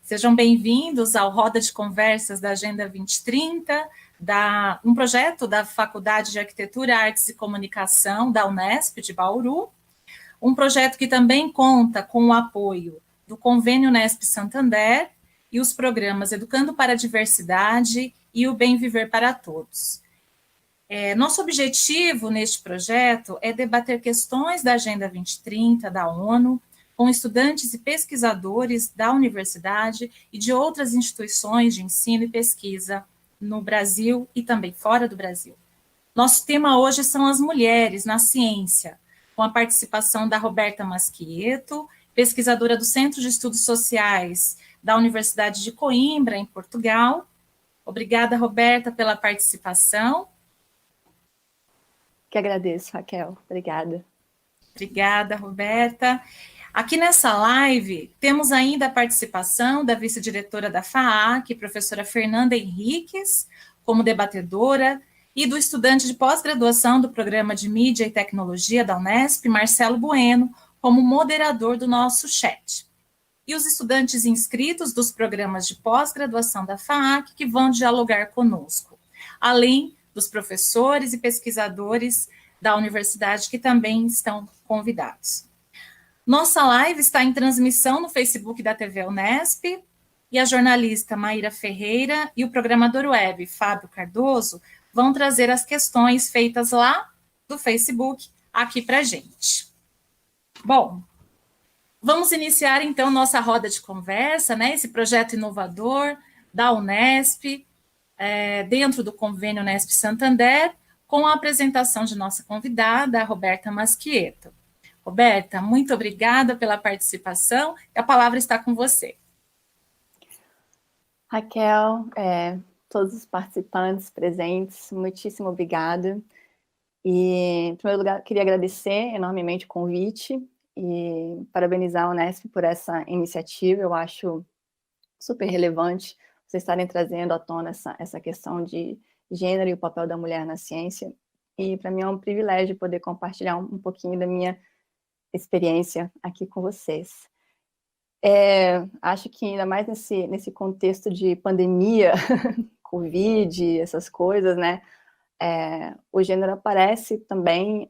Sejam bem-vindos ao Roda de Conversas da Agenda 2030, um projeto da Faculdade de Arquitetura, Artes e Comunicação da Unesp de Bauru, um projeto que também conta com o apoio do Convênio Unesp Santander e os programas Educando para a Diversidade e o Bem Viver para Todos. Nosso objetivo neste projeto é debater questões da Agenda 2030 da ONU, com estudantes e pesquisadores da universidade e de outras instituições de ensino e pesquisa no Brasil e também fora do Brasil. Nosso tema hoje são as mulheres na ciência, com a participação da Roberta Masquieto, pesquisadora do Centro de Estudos Sociais da Universidade de Coimbra, em Portugal. Obrigada, Roberta, pela participação. Que agradeço, Raquel. Obrigada. Obrigada, Roberta. Aqui nessa live, temos ainda a participação da vice-diretora da FAAC, professora Fernanda Henriques, como debatedora, e do estudante de pós-graduação do Programa de Mídia e Tecnologia da Unesp, Marcelo Bueno, como moderador do nosso chat. E os estudantes inscritos dos programas de pós-graduação da FAAC que vão dialogar conosco, além dos professores e pesquisadores da universidade que também estão convidados. Nossa live está em transmissão no Facebook da TV Unesp, e a jornalista Maíra Ferreira e o programador web Fábio Cardoso vão trazer as questões feitas lá do Facebook aqui para a gente. Bom, vamos iniciar então nossa roda de conversa, né? Esse projeto inovador da Unesp, dentro do convênio Unesp Santander, com a apresentação de nossa convidada, a Roberta Masquieto. Roberta, muito obrigada pela participação, e a palavra está com você. Raquel, todos os participantes presentes, muitíssimo obrigada. E, em primeiro lugar, queria agradecer enormemente o convite e parabenizar a Unesp por essa iniciativa. Eu acho super relevante vocês estarem trazendo à tona essa questão de gênero e o papel da mulher na ciência. E, para mim, é um privilégio poder compartilhar um pouquinho da minha experiência aqui com vocês. Acho que ainda mais nesse contexto de pandemia, Covid, essas coisas, né, o gênero aparece também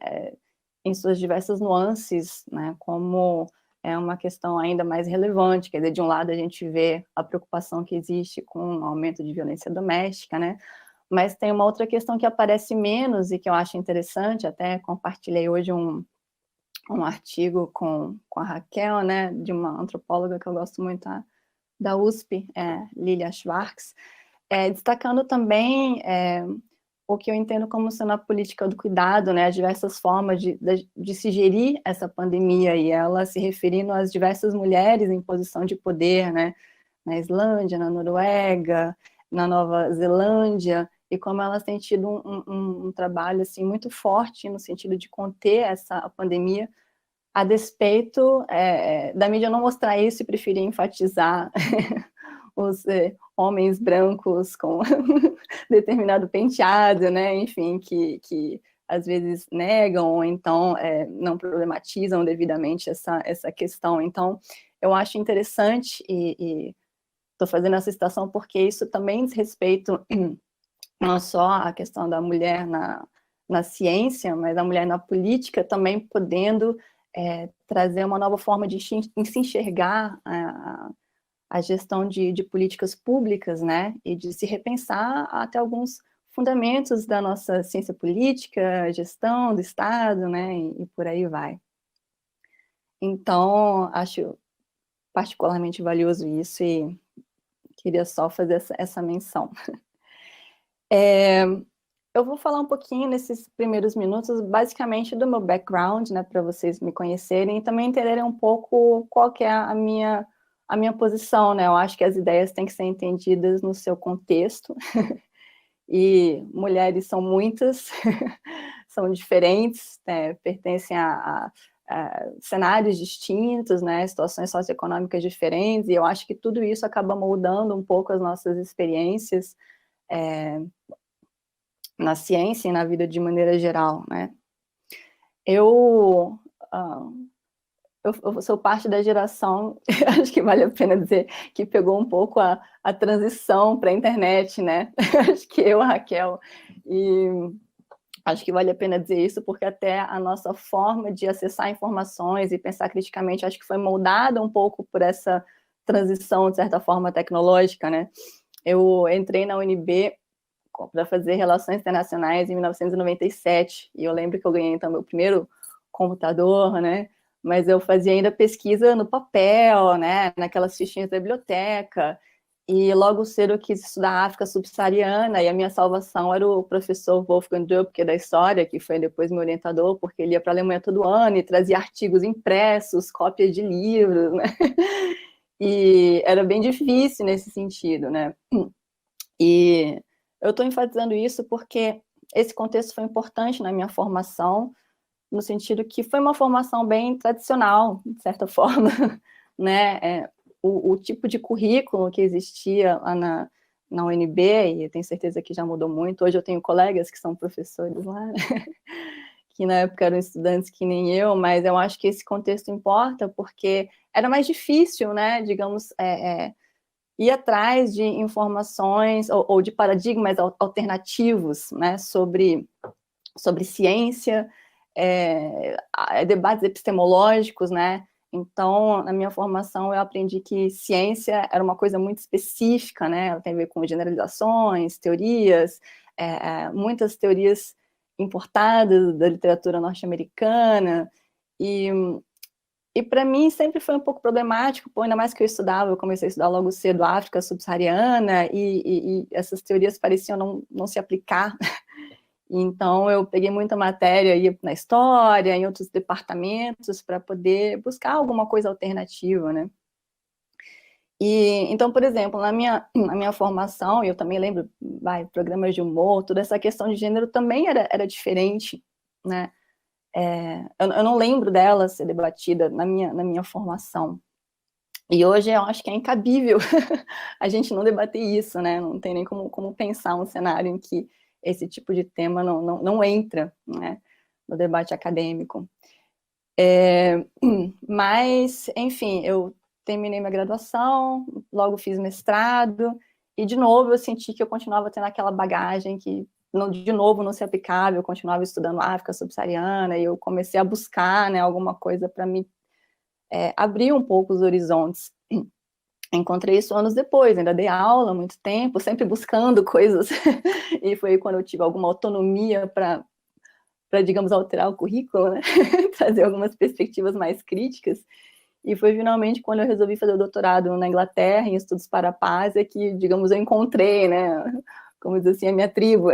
em suas diversas nuances, né, como uma questão ainda mais relevante. Quer dizer, de um lado a gente vê a preocupação que existe com o aumento de violência doméstica, né, mas tem uma outra questão que aparece menos e que eu acho interessante. Até compartilhei hoje um artigo com a Raquel, né, de uma antropóloga que eu gosto muito, da USP, Lilia Schwartz, destacando também o que eu entendo como sendo a política do cuidado, né, as diversas formas de se gerir essa pandemia, e ela se referindo às diversas mulheres em posição de poder, né, na Islândia, na Noruega, na Nova Zelândia, e como elas têm tido um trabalho assim, muito forte no sentido de conter essa pandemia, a despeito da mídia não mostrar isso e preferir enfatizar os homens brancos com determinado penteado, né, enfim, que às vezes negam ou então não problematizam devidamente essa questão. Então, eu acho interessante, e estou fazendo essa citação porque isso também diz respeito não só à questão da mulher na ciência, mas a mulher na política também podendo trazer uma nova forma de se enxergar a gestão de políticas públicas, né, e de se repensar até alguns fundamentos da nossa ciência política, gestão do Estado, né, e por aí vai. Então, acho particularmente valioso isso e queria só fazer essa menção. Eu vou falar um pouquinho nesses primeiros minutos, basicamente, do meu background, né, para vocês me conhecerem e também entenderem um pouco qual que é a minha posição, né. Eu acho que as ideias têm que ser entendidas no seu contexto, e mulheres são muitas, são diferentes, pertencem a cenários distintos, né, situações socioeconômicas diferentes, e eu acho que tudo isso acaba moldando um pouco as nossas experiências na ciência e na vida de maneira geral, né. Eu eu sou parte da geração, acho que vale a pena dizer, que pegou um pouco a transição para a internet, né? Acho que eu, a Raquel, e acho que vale a pena dizer isso, porque até a nossa forma de acessar informações e pensar criticamente, acho que foi moldada um pouco por essa transição, de certa forma, tecnológica, né? Eu entrei na UNB para fazer relações internacionais em 1997, e eu lembro que eu ganhei, então, meu primeiro computador, né? Mas eu fazia ainda pesquisa no papel, né? Naquelas fichinhas da biblioteca, e logo cedo eu quis estudar a África subsaariana, e a minha salvação era o professor Wolfgang Döpke da História, que foi depois meu orientador, porque ele ia para a Alemanha todo ano e trazia artigos impressos, cópias de livros, né? E era bem difícil nesse sentido, né? E eu estou enfatizando isso porque esse contexto foi importante na minha formação, no sentido que foi uma formação bem tradicional, de certa forma, né? O tipo de currículo que existia lá na UNB, e eu tenho certeza que já mudou muito, hoje eu tenho colegas que são professores lá, né? Que na época eram estudantes que nem eu, mas eu acho que esse contexto importa porque era mais difícil, né? Digamos, ir atrás de informações ou de paradigmas alternativos, né, sobre ciência, debates epistemológicos, né? Então, na minha formação, eu aprendi que ciência era uma coisa muito específica, né? Ela tem a ver com generalizações, teorias, muitas teorias importadas da literatura norte-americana, e para mim sempre foi um pouco problemático, ainda mais que eu comecei a estudar logo cedo a África subsaariana, e essas teorias pareciam não se aplicar. Então eu peguei muita matéria aí na história, em outros departamentos, para poder buscar alguma coisa alternativa, né? E então, por exemplo, na minha formação, eu também lembro, programas de humor, toda essa questão de gênero também era diferente, né? Eu não lembro dela ser debatida na minha formação. E hoje eu acho que é incabível a gente não debater isso, né? Não tem nem como pensar um cenário em que esse tipo de tema não entra, né, no debate acadêmico. Mas, enfim, eu terminei minha graduação, logo fiz mestrado, e de novo eu senti que eu continuava tendo aquela bagagem que de novo não se aplicava, eu continuava estudando África subsaariana, e eu comecei a buscar, né, alguma coisa para me abrir um pouco os horizontes. Encontrei isso anos depois, ainda dei aula há muito tempo, sempre buscando coisas, e foi quando eu tive alguma autonomia para, digamos, alterar o currículo, né? Trazer algumas perspectivas mais críticas, e foi finalmente quando eu resolvi fazer o doutorado na Inglaterra, em estudos para a paz, que, digamos, eu encontrei, né, como diz assim, a minha tribo.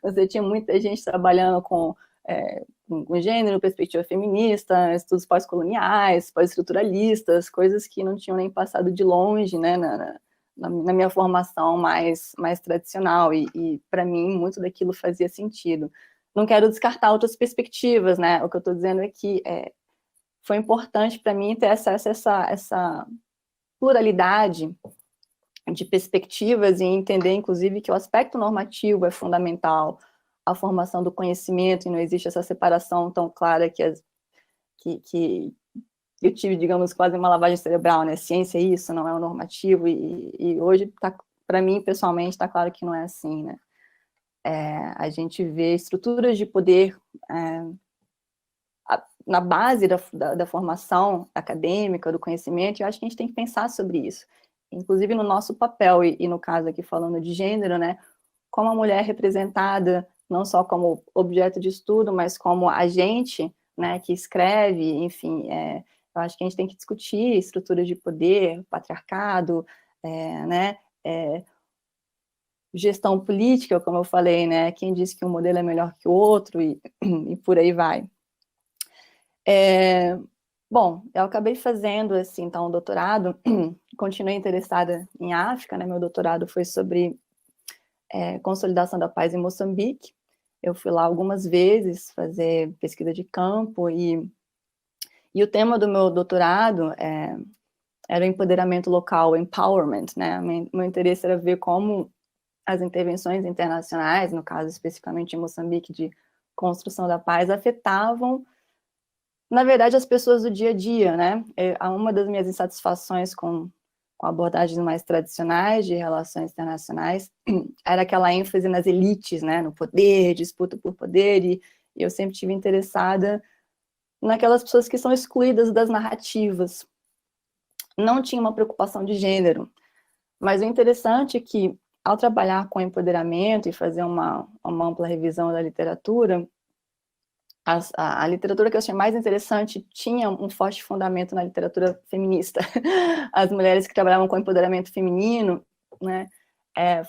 Você tinha muita gente trabalhando com gênero, perspectiva feminista, estudos pós-coloniais, pós-estruturalistas, coisas que não tinham nem passado de longe, né, na minha formação mais tradicional, e para mim muito daquilo fazia sentido. Não quero descartar outras perspectivas, né, o que eu estou dizendo é que foi importante para mim ter acesso a essa pluralidade de perspectivas e entender, inclusive, que o aspecto normativo é fundamental, a formação do conhecimento, e não existe essa separação tão clara que eu tive, digamos, quase uma lavagem cerebral, né? Ciência é isso, não é o normativo, e hoje, para mim, pessoalmente, está claro que não é assim, né? A gente vê estruturas de poder na base da formação acadêmica, do conhecimento, e eu acho que a gente tem que pensar sobre isso, inclusive no nosso papel, e no caso aqui falando de gênero, né, como a mulher é representada, não só como objeto de estudo, mas como agente, né, que escreve, enfim, eu acho que a gente tem que discutir estruturas de poder, patriarcado, né, gestão política, como eu falei, né, quem diz que um modelo é melhor que o outro, e por aí vai. Bom, eu acabei fazendo, assim, então, um doutorado, continuei interessada em África, né, meu doutorado foi sobre consolidação da paz em Moçambique. Eu fui lá algumas vezes fazer pesquisa de campo, e o tema do meu doutorado era o empoderamento local, empowerment, né, meu interesse era ver como as intervenções internacionais, no caso especificamente em Moçambique, de construção da paz, afetavam na verdade, as pessoas do dia a dia, né? Uma das minhas insatisfações com abordagens mais tradicionais de relações internacionais era aquela ênfase nas elites, né? No poder, disputa por poder, e eu sempre tive interessada naquelas pessoas que são excluídas das narrativas. Não tinha uma preocupação de gênero, mas o interessante é que, ao trabalhar com empoderamento e fazer uma ampla revisão da literatura, a literatura que eu achei mais interessante tinha um forte fundamento na literatura feminista. As mulheres que trabalhavam com empoderamento feminino, né,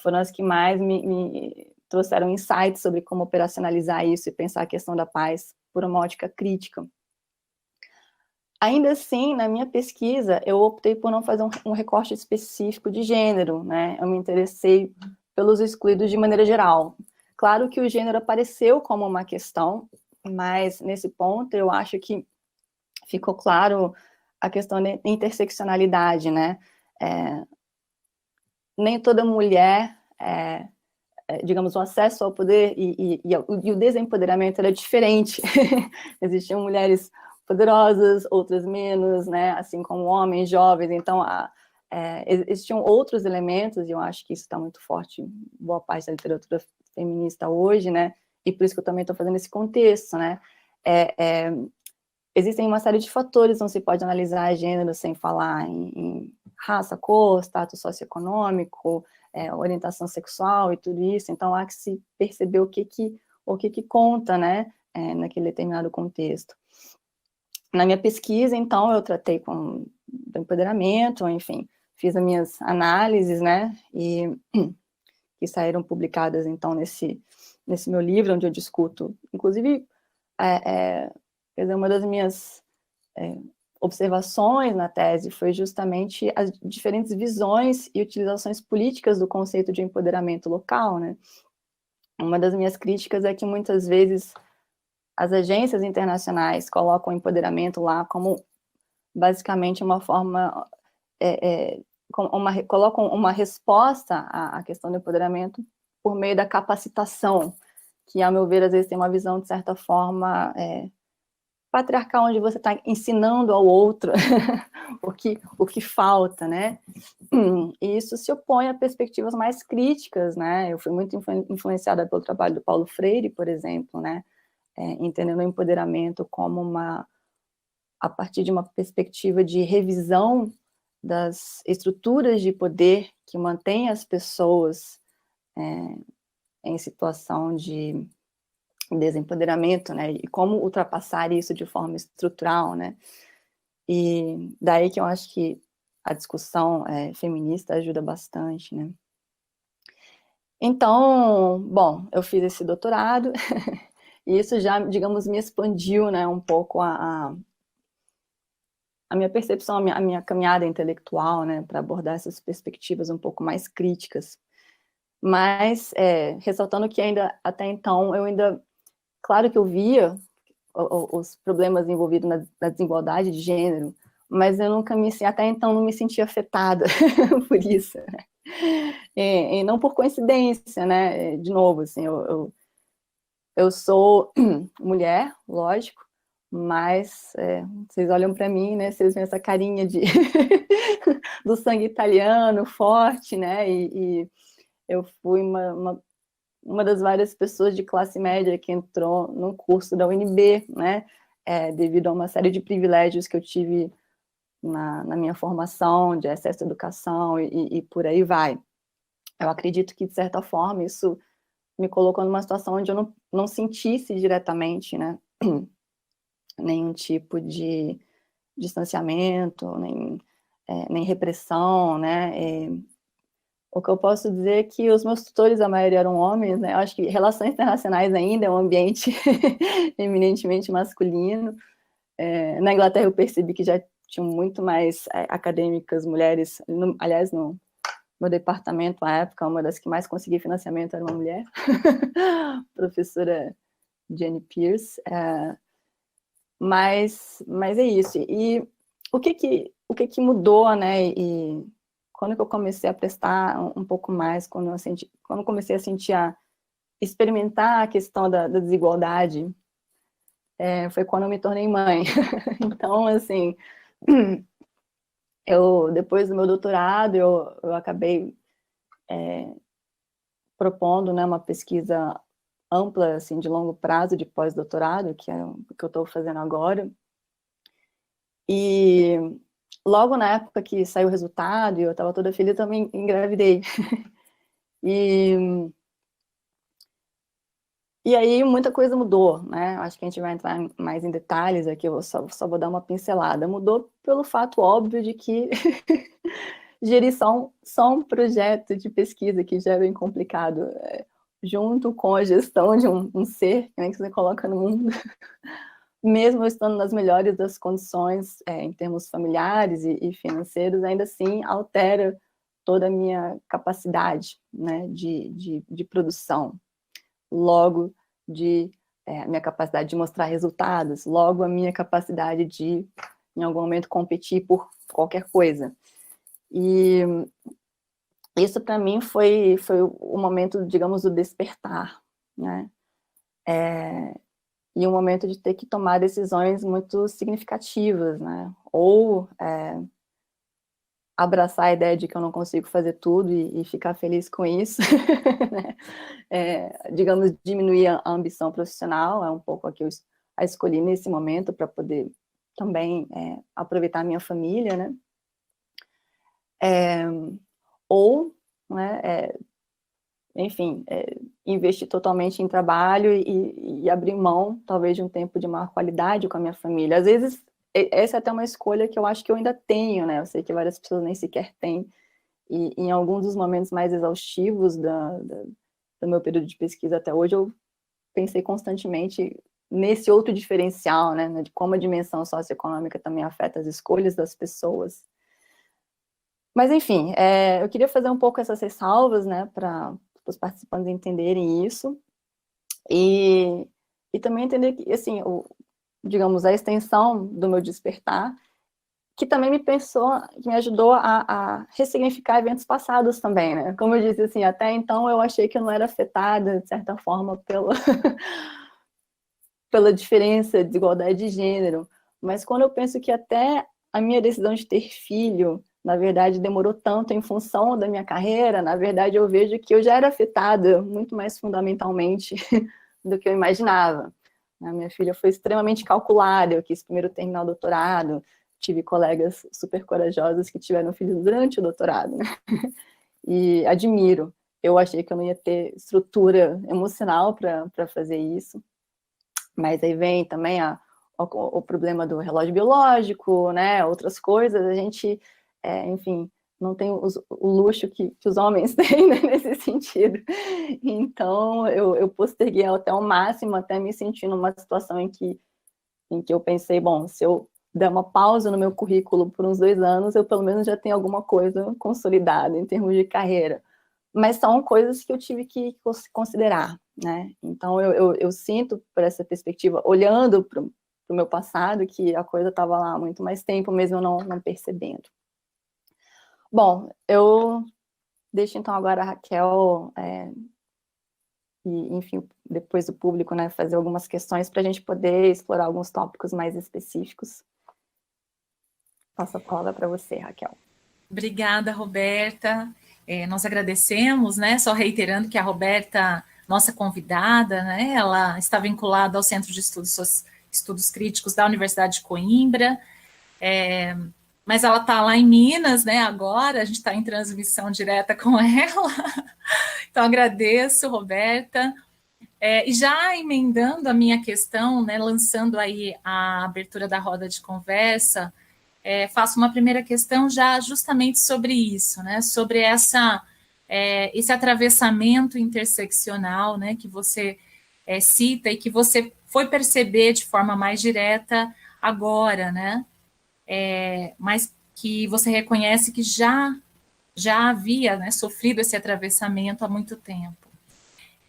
foram as que mais me trouxeram insights sobre como operacionalizar isso e pensar a questão da paz por uma ótica crítica. Ainda assim, na minha pesquisa, eu optei por não fazer um recorte específico de gênero, né? Eu me interessei pelos excluídos de maneira geral. Claro que o gênero apareceu como uma questão, mas nesse ponto eu acho que ficou claro a questão da interseccionalidade, né? Nem toda mulher, digamos, o acesso ao poder e o desempoderamento era diferente. Existiam mulheres poderosas, outras menos, né? Assim como homens, jovens. Então, existiam outros elementos, e eu acho que isso está muito forte em boa parte da literatura feminista hoje, né? E por isso que eu também estou fazendo esse contexto, né? Existem uma série de fatores, não se pode analisar gênero sem falar em raça, cor, status socioeconômico, orientação sexual e tudo isso. Então, há que se perceber o que conta, né? Naquele determinado contexto. Na minha pesquisa, então, eu tratei do empoderamento, enfim, fiz as minhas análises, né, e que saíram publicadas, então, nesse meu livro, onde eu discuto, inclusive, uma das minhas observações na tese foi justamente as diferentes visões e utilizações políticas do conceito de empoderamento local, né. Uma das minhas críticas é que, muitas vezes, as agências internacionais colocam o empoderamento lá como, basicamente, uma forma, colocam uma resposta à questão do empoderamento por meio da capacitação, que, ao meu ver, às vezes tem uma visão, de certa forma, patriarcal, onde você está ensinando ao outro o que falta, né? E isso se opõe a perspectivas mais críticas, né? Eu fui muito influenciada pelo trabalho do Paulo Freire, por exemplo, né? Entendendo o empoderamento como a partir de uma perspectiva de revisão das estruturas de poder que mantêm as pessoas em situação de desempoderamento, né, e como ultrapassar isso de forma estrutural, né, e daí que eu acho que a discussão feminista ajuda bastante, né. Então, bom, eu fiz esse doutorado, e isso já, digamos, me expandiu, né, um pouco a minha percepção, a minha caminhada intelectual, né, para abordar essas perspectivas um pouco mais críticas. Mas, ressaltando que até então, claro que eu via os problemas envolvidos na desigualdade de gênero, mas eu até então não me sentia afetada por isso, né? E não por coincidência, né? De novo, assim, eu sou mulher, lógico, mas vocês olham para mim, né? Vocês veem essa carinha do sangue italiano forte, né? E eu fui uma das várias pessoas de classe média que entrou num curso da UNB, né? Devido a uma série de privilégios que eu tive na minha formação, de acesso à educação e por aí vai. Eu acredito que, de certa forma, isso me colocou numa situação onde eu não sentisse diretamente, né, nenhum tipo de distanciamento, nem repressão, né. O que eu posso dizer é que os meus tutores, a maioria eram homens, né. Eu acho que relações internacionais ainda é um ambiente eminentemente masculino. Na Inglaterra eu percebi que já tinham muito mais acadêmicas mulheres, aliás, no meu departamento, à época, uma das que mais conseguia financiamento era uma mulher, professora Jenny Pierce, mas é isso. E o que mudou, né? E quando que eu comecei a prestar um pouco mais, quando comecei a experimentar a questão da desigualdade foi quando eu me tornei mãe. Então, assim, depois do meu doutorado, eu acabei propondo, né, uma pesquisa ampla, assim, de longo prazo, de pós-doutorado, que é o que eu estou fazendo agora. E logo na época que saiu o resultado, e eu estava toda feliz, eu também engravidei. E aí muita coisa mudou, né? Acho que a gente vai entrar mais em detalhes aqui, eu só vou dar uma pincelada. Mudou pelo fato óbvio de que gerir só um projeto de pesquisa que já é bem complicado, junto com a gestão de um ser, né, que você coloca no mundo, mesmo eu estando nas melhores das condições, em termos familiares e financeiros, ainda assim altera toda a minha capacidade, né, de produção. Logo, a minha capacidade de mostrar resultados, logo a minha capacidade de, em algum momento, competir por qualquer coisa. E isso, para mim, foi o momento, digamos, do despertar, né? E um momento de ter que tomar decisões muito significativas, né? Ou abraçar a ideia de que eu não consigo fazer tudo e ficar feliz com isso, né? Digamos, diminuir a ambição profissional, é um pouco a que eu escolhi nesse momento para poder também aproveitar a minha família, né? Ou, né, enfim, investir totalmente em trabalho e abrir mão, talvez, de um tempo de maior qualidade com a minha família. Às vezes, essa é até uma escolha que eu acho que eu ainda tenho, né? Eu sei que várias pessoas nem sequer têm, e em alguns dos momentos mais exaustivos do meu período de pesquisa até hoje, eu pensei constantemente nesse outro diferencial, né? De como a dimensão socioeconômica também afeta as escolhas das pessoas. Mas, enfim, eu queria fazer um pouco essas ressalvas, né, para os participantes entenderem isso, e também entender que, assim, digamos, a extensão do meu despertar, que também que me ajudou a ressignificar eventos passados também, né? Como eu disse, assim, até então eu achei que eu não era afetada, de certa forma, pela diferença, desigualdade de gênero, mas quando eu penso que até a minha decisão de ter filho, na verdade, demorou tanto em função da minha carreira, na verdade, eu vejo que eu já era afetada muito mais fundamentalmente do que eu imaginava. A minha filha foi extremamente calculada, eu quis primeiro terminar o doutorado, tive colegas super corajosos que tiveram filhos durante o doutorado, né? E admiro. Eu achei que eu não ia ter estrutura emocional para fazer isso, mas aí vem também o problema do relógio biológico, né, outras coisas, a gente, enfim, não tem o luxo que os homens têm, né, nesse sentido. Então, eu posterguei até o máximo, até me sentir numa situação em que eu pensei, bom, se eu der uma pausa no meu currículo por uns 2 anos, eu pelo menos já tenho alguma coisa consolidada em termos de carreira. Mas são coisas que eu tive que considerar, né? Então, eu sinto, por essa perspectiva, olhando para o meu passado, que a coisa estava lá há muito mais tempo, mesmo eu não percebendo. Bom, eu deixo, então, agora a Raquel, e, enfim, depois o público, né, fazer algumas questões para a gente poder explorar alguns tópicos mais específicos. Passo a palavra para você, Raquel. Obrigada, Roberta. Nós agradecemos, né? Só reiterando que a Roberta, nossa convidada, né? Ela está vinculada ao Centro de Estudos Críticos da Universidade de Coimbra, mas ela está lá em Minas, né? Agora a gente está em transmissão direta com ela. Então agradeço, Roberta. E já emendando a minha questão, né? Lançando aí a abertura da roda de conversa. Faço uma primeira questão já justamente sobre isso, né? Sobre esse atravessamento interseccional, né? Que você cita e que você foi perceber de forma mais direta agora, né? Mas que você reconhece que já havia, né, sofrido esse atravessamento há muito tempo.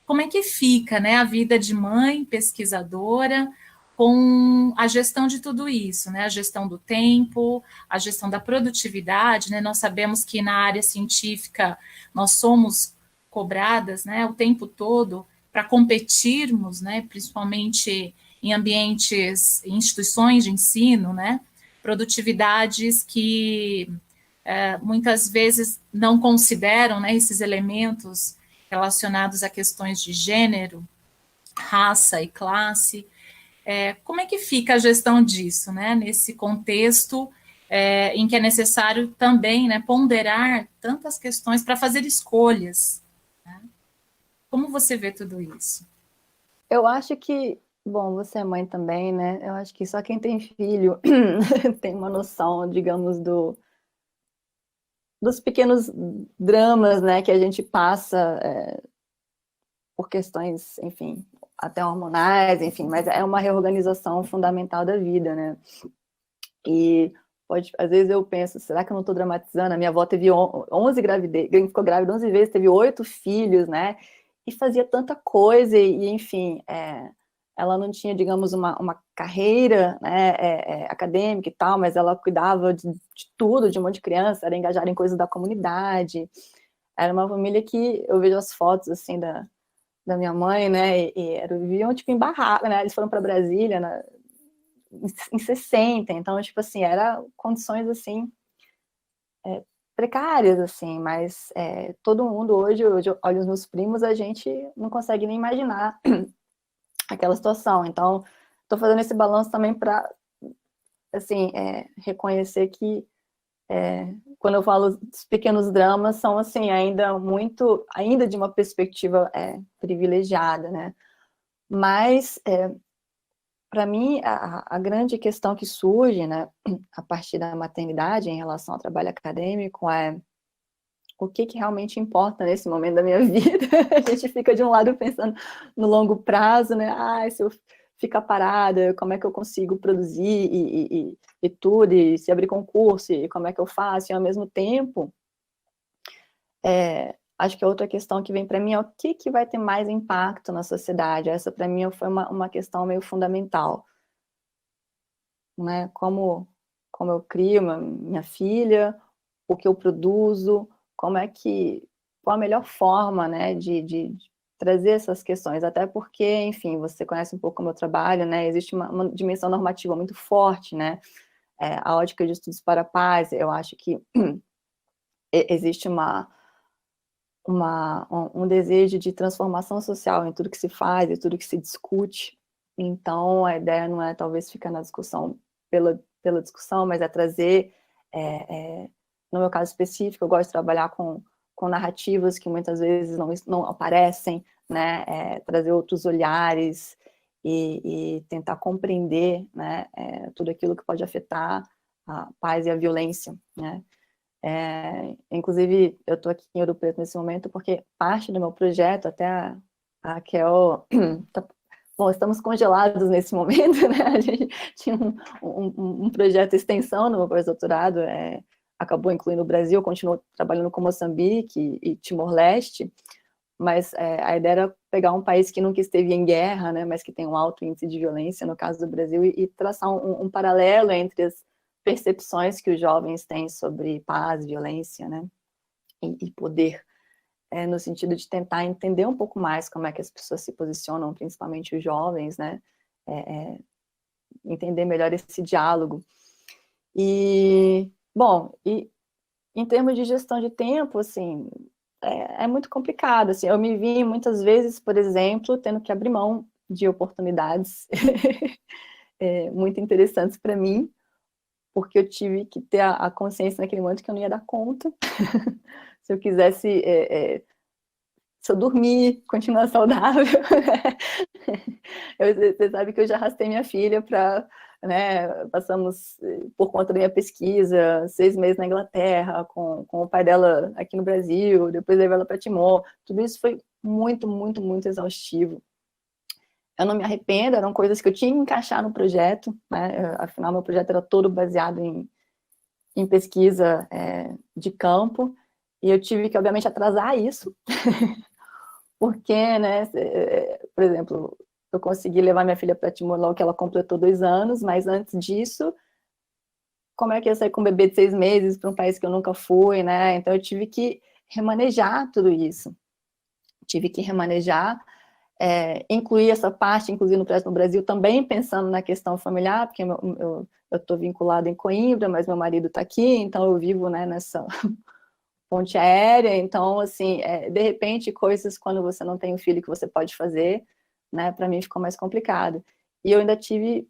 Como é que fica, né, a vida de mãe pesquisadora com a gestão de tudo isso, né? A gestão do tempo, a gestão da produtividade, né? Nós sabemos que na área científica nós somos cobradas, né, o tempo todo para competirmos, né, principalmente em ambientes, em instituições de ensino, né, produtividades que muitas vezes não consideram, né, esses elementos relacionados a questões de gênero, raça e classe. Como é que fica a gestão disso, né, nesse contexto em que é necessário também, né, ponderar tantas questões para fazer escolhas, né? Como você vê tudo isso? Eu acho que, bom, você é mãe também, né? Eu acho que só quem tem filho tem uma noção, digamos, dos pequenos dramas, né, que a gente passa por questões, enfim, até hormonais, enfim, mas é uma reorganização fundamental da vida, né? E às vezes eu penso, será que eu não estou dramatizando? A minha avó teve 11 gravidez, ficou grávida 11 vezes, teve 8 filhos, né? E fazia tanta coisa, e enfim, ela não tinha, digamos, uma carreira, né, acadêmica e tal, mas ela cuidava de tudo, de um monte de criança, era engajada em coisas da comunidade. Era uma família que eu vejo as fotos, assim, da minha mãe, né, viviam, tipo, em barraca, né, eles foram para Brasília, em 60, então, tipo assim, era condições, assim, precárias, assim, mas todo mundo hoje olha os meus primos, a gente não consegue nem imaginar aquela situação. Então, estou fazendo esse balanço também para, assim, reconhecer que quando eu falo dos pequenos dramas, são, assim, ainda de uma perspectiva privilegiada, né? Mas, para mim, a grande questão que surge, né, a partir da maternidade em relação ao trabalho acadêmico é o que realmente importa nesse momento da minha vida. A gente fica de um lado pensando no longo prazo, né? Se eu ficar parada, como é que eu consigo produzir e tudo, e se abrir concurso, e como é que eu faço? E ao mesmo tempo, acho que a outra questão que vem para mim é o que vai ter mais impacto na sociedade. Essa, para mim, foi uma questão meio fundamental, né? Como eu crio minha filha, o que eu produzo, qual a melhor forma, né, de trazer essas questões, até porque, enfim, você conhece um pouco o meu trabalho, né, existe uma dimensão normativa muito forte, né, a ótica de estudos para a paz, eu acho que existe um desejo de transformação social em tudo que se faz e tudo que se discute. Então, a ideia não é talvez ficar na discussão pela discussão, mas é trazer, no meu caso específico, eu gosto de trabalhar com narrativas que muitas vezes não aparecem, né, trazer outros olhares e tentar compreender, né, tudo aquilo que pode afetar a paz e a violência, né. Inclusive, eu estou aqui em Ouro Preto nesse momento porque parte do meu projeto, até a Raquel, bom, estamos congelados nesse momento, né? A gente tinha um projeto de extensão no meu pós-doutorado, acabou incluindo o Brasil, continuo trabalhando com Moçambique e Timor-Leste, mas a ideia era pegar um país que nunca esteve em guerra, né, mas que tem um alto índice de violência, no caso do Brasil, e traçar um paralelo entre as percepções que os jovens têm sobre paz, violência, né, e poder, no sentido de tentar entender um pouco mais como é que as pessoas se posicionam, principalmente os jovens, né, entender melhor esse diálogo. E, bom, em termos de gestão de tempo, assim, é muito complicado, assim, eu me vi muitas vezes, por exemplo, tendo que abrir mão de oportunidades muito interessantes para mim, porque eu tive que ter a consciência naquele momento que eu não ia dar conta. Se eu quisesse, se eu dormir, continuar saudável. Você sabe que eu já arrastei minha filha para, né, passamos por conta da minha pesquisa 6 meses na Inglaterra, com o pai dela aqui no Brasil, depois levei ela para Timor. Tudo isso foi muito, muito, muito exaustivo. Eu não me arrependo, eram coisas que eu tinha que encaixar no projeto, né? Afinal, meu projeto era todo baseado em pesquisa de campo, e eu tive que, obviamente, atrasar isso, porque, né, por exemplo, eu consegui levar minha filha para Timor logo que ela completou 2 anos, mas antes disso, como é que eu ia sair com um bebê de 6 meses para um país que eu nunca fui, né? Então eu tive que remanejar tudo isso. Tive que remanejar incluir essa parte, inclusive no Brasil, também pensando na questão familiar, porque eu estou vinculada em Coimbra, mas meu marido está aqui, então eu vivo, né, nessa ponte aérea, então, assim, de repente, coisas quando você não tem um filho que você pode fazer, né, para mim ficou mais complicado. E eu ainda tive,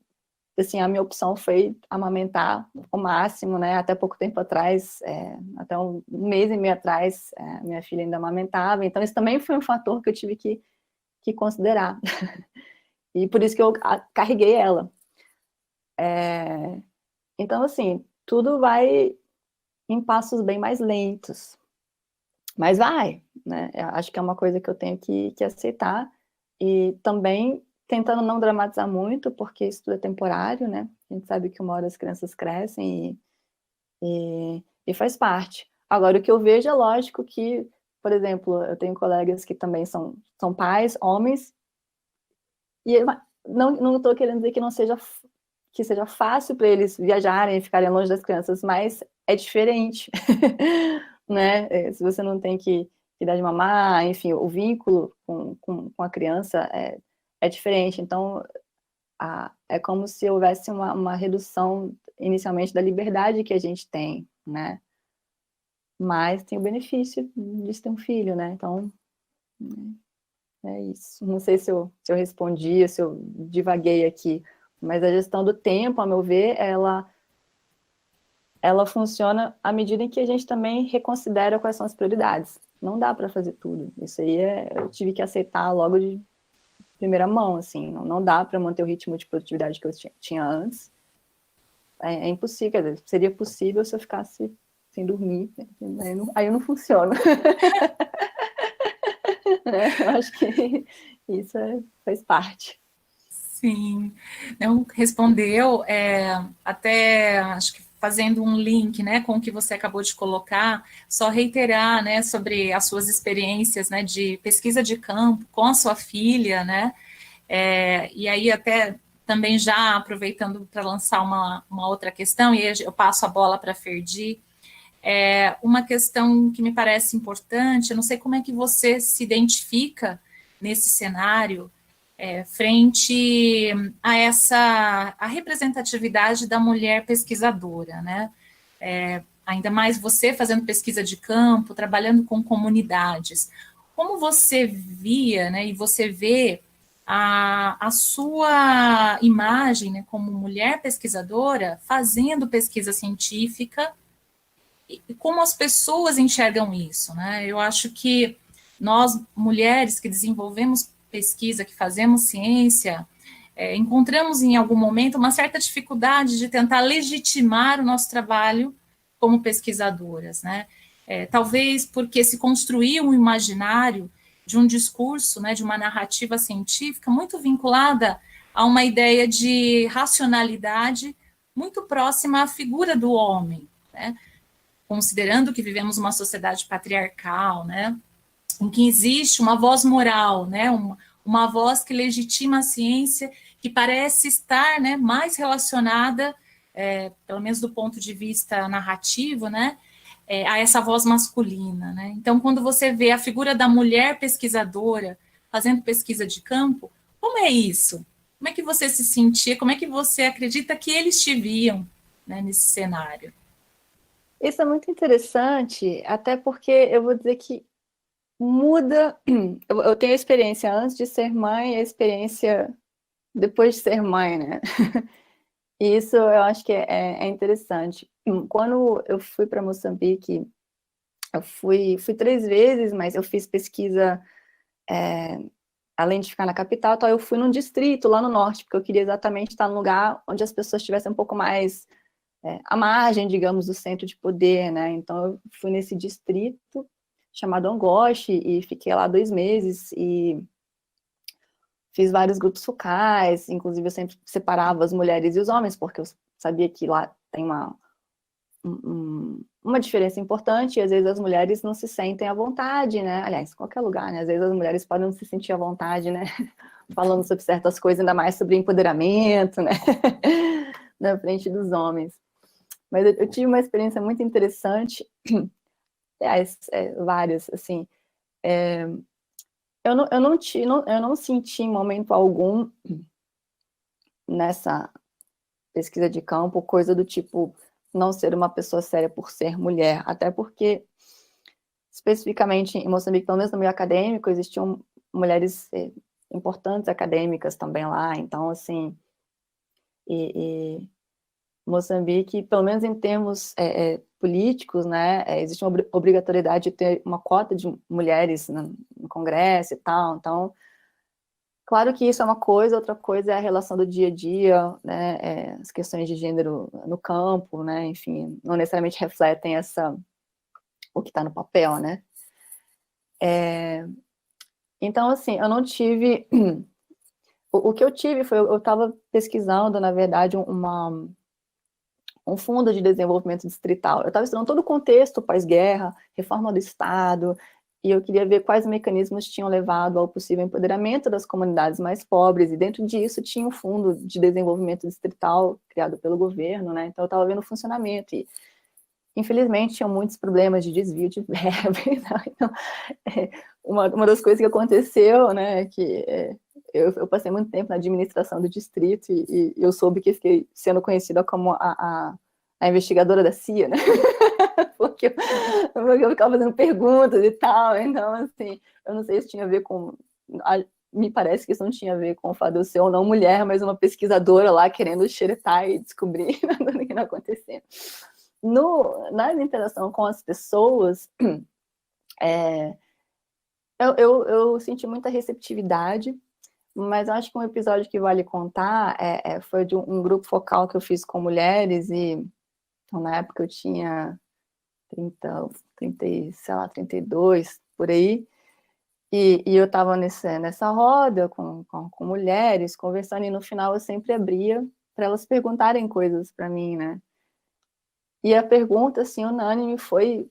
assim, a minha opção foi amamentar o máximo, né, até pouco tempo atrás, até um mês e meio atrás, minha filha ainda amamentava, então isso também foi um fator que eu tive que considerar. E por isso que eu carreguei ela. Então, assim, tudo vai em passos bem mais lentos. Mas vai, né? Eu acho que é uma coisa que eu tenho que aceitar. E também tentando não dramatizar muito, porque isso tudo é temporário, né? A gente sabe que uma hora as crianças crescem e faz parte. Agora, o que eu vejo é lógico que, por exemplo, eu tenho colegas que também são pais, homens, e não estou querendo dizer que seja fácil para eles viajarem e ficarem longe das crianças, mas é diferente, né? Se você não tem que dar de mamar, enfim, o vínculo com a criança é diferente. Então, é como se houvesse uma redução inicialmente da liberdade que a gente tem, né? Mas tem o benefício de ter um filho, né? Então, é isso. Não sei se eu respondi, se eu divaguei aqui, mas a gestão do tempo, a meu ver, ela funciona à medida em que a gente também reconsidera quais são as prioridades. Não dá para fazer tudo. Isso aí eu tive que aceitar logo de primeira mão, assim. Não dá para manter o ritmo de produtividade que eu tinha antes. É impossível, quer dizer, seria possível se eu ficasse sem dormir. Aí não funciona. Eu acho que isso faz parte. Sim, não respondeu, até acho que fazendo um link, né, com o que você acabou de colocar, só reiterar, né, sobre as suas experiências, né, de pesquisa de campo com a sua filha, né, e aí até também já aproveitando para lançar uma outra questão, e eu passo a bola para a Ferdi, uma questão que me parece importante, eu não sei como é que você se identifica nesse cenário, frente a representatividade da mulher pesquisadora, né? Ainda mais você fazendo pesquisa de campo, trabalhando com comunidades. Como você via, né, e você vê a sua imagem, né, como mulher pesquisadora fazendo pesquisa científica e como as pessoas enxergam isso, né? Eu acho que nós, mulheres que desenvolvemos pesquisa, que fazemos ciência, encontramos em algum momento uma certa dificuldade de tentar legitimar o nosso trabalho como pesquisadoras, né? Talvez porque se construiu um imaginário de um discurso, né, de uma narrativa científica muito vinculada a uma ideia de racionalidade muito próxima à figura do homem, né? Considerando que vivemos uma sociedade patriarcal, né, em que existe uma voz moral, né, uma voz que legitima a ciência, que parece estar, né, mais relacionada, pelo menos do ponto de vista narrativo, né, a essa voz masculina, né. Então, quando você vê a figura da mulher pesquisadora fazendo pesquisa de campo, como é isso? Como é que você se sentia? Como é que você acredita que eles te viam, né, nesse cenário? Isso é muito interessante, até porque eu vou dizer que muda. Eu tenho a experiência antes de ser mãe e a experiência depois de ser mãe, né? E isso eu acho que é interessante. Quando eu fui para Moçambique, eu fui 3 vezes, mas eu fiz pesquisa, além de ficar na capital, então eu fui num distrito lá no norte, porque eu queria exatamente estar num lugar onde as pessoas estivessem um pouco mais à margem, digamos, do centro de poder, né? Então eu fui nesse distrito chamado Angoche e fiquei lá 2 meses e fiz vários grupos focais, inclusive eu sempre separava as mulheres e os homens, porque eu sabia que lá tem uma diferença importante, e às vezes as mulheres não se sentem à vontade, né? Aliás, qualquer lugar, né? Às vezes as mulheres podem não se sentir à vontade, né? Falando sobre certas coisas, ainda mais sobre empoderamento, né? Na frente dos homens. Mas eu tive uma experiência muito interessante, aliás, várias, assim. eu não senti em momento algum nessa pesquisa de campo coisa do tipo não ser uma pessoa séria por ser mulher, até porque especificamente em Moçambique, pelo menos no meio acadêmico, existiam mulheres importantes acadêmicas também lá, então assim, e Moçambique, pelo menos em termos políticos, né, existe uma obrigatoriedade de ter uma cota de mulheres no Congresso e tal, então, claro que isso é uma coisa, outra coisa é a relação do dia a dia, né, as questões de gênero no campo, né, enfim, não necessariamente refletem o que está no papel, né. Então, assim, eu não tive... O que eu tive foi, eu estava pesquisando, na verdade, um fundo de desenvolvimento distrital. Eu estava estudando todo o contexto pós-guerra, reforma do Estado, e eu queria ver quais mecanismos tinham levado ao possível empoderamento das comunidades mais pobres, e dentro disso tinha um fundo de desenvolvimento distrital criado pelo governo, né? Então eu estava vendo o funcionamento, e infelizmente tinham muitos problemas de desvio de verba, então uma das coisas que aconteceu, né, que eu passei muito tempo na administração do distrito e eu soube que fiquei sendo conhecida como a investigadora da CIA, né? porque eu ficava fazendo perguntas e tal, então, assim, eu não sei se tinha a ver com... Me parece que isso não tinha a ver com o fato de eu ser ou não mulher, mas uma pesquisadora lá querendo xeretar e descobrir o que estava acontecendo. Na interação com as pessoas, eu senti muita receptividade, mas acho que um episódio que vale contar foi de um grupo focal que eu fiz com mulheres, e então, na época eu tinha 32, por aí, e eu estava nessa roda com mulheres, conversando, e no final eu sempre abria para elas perguntarem coisas para mim, né? E a pergunta, assim, unânime foi: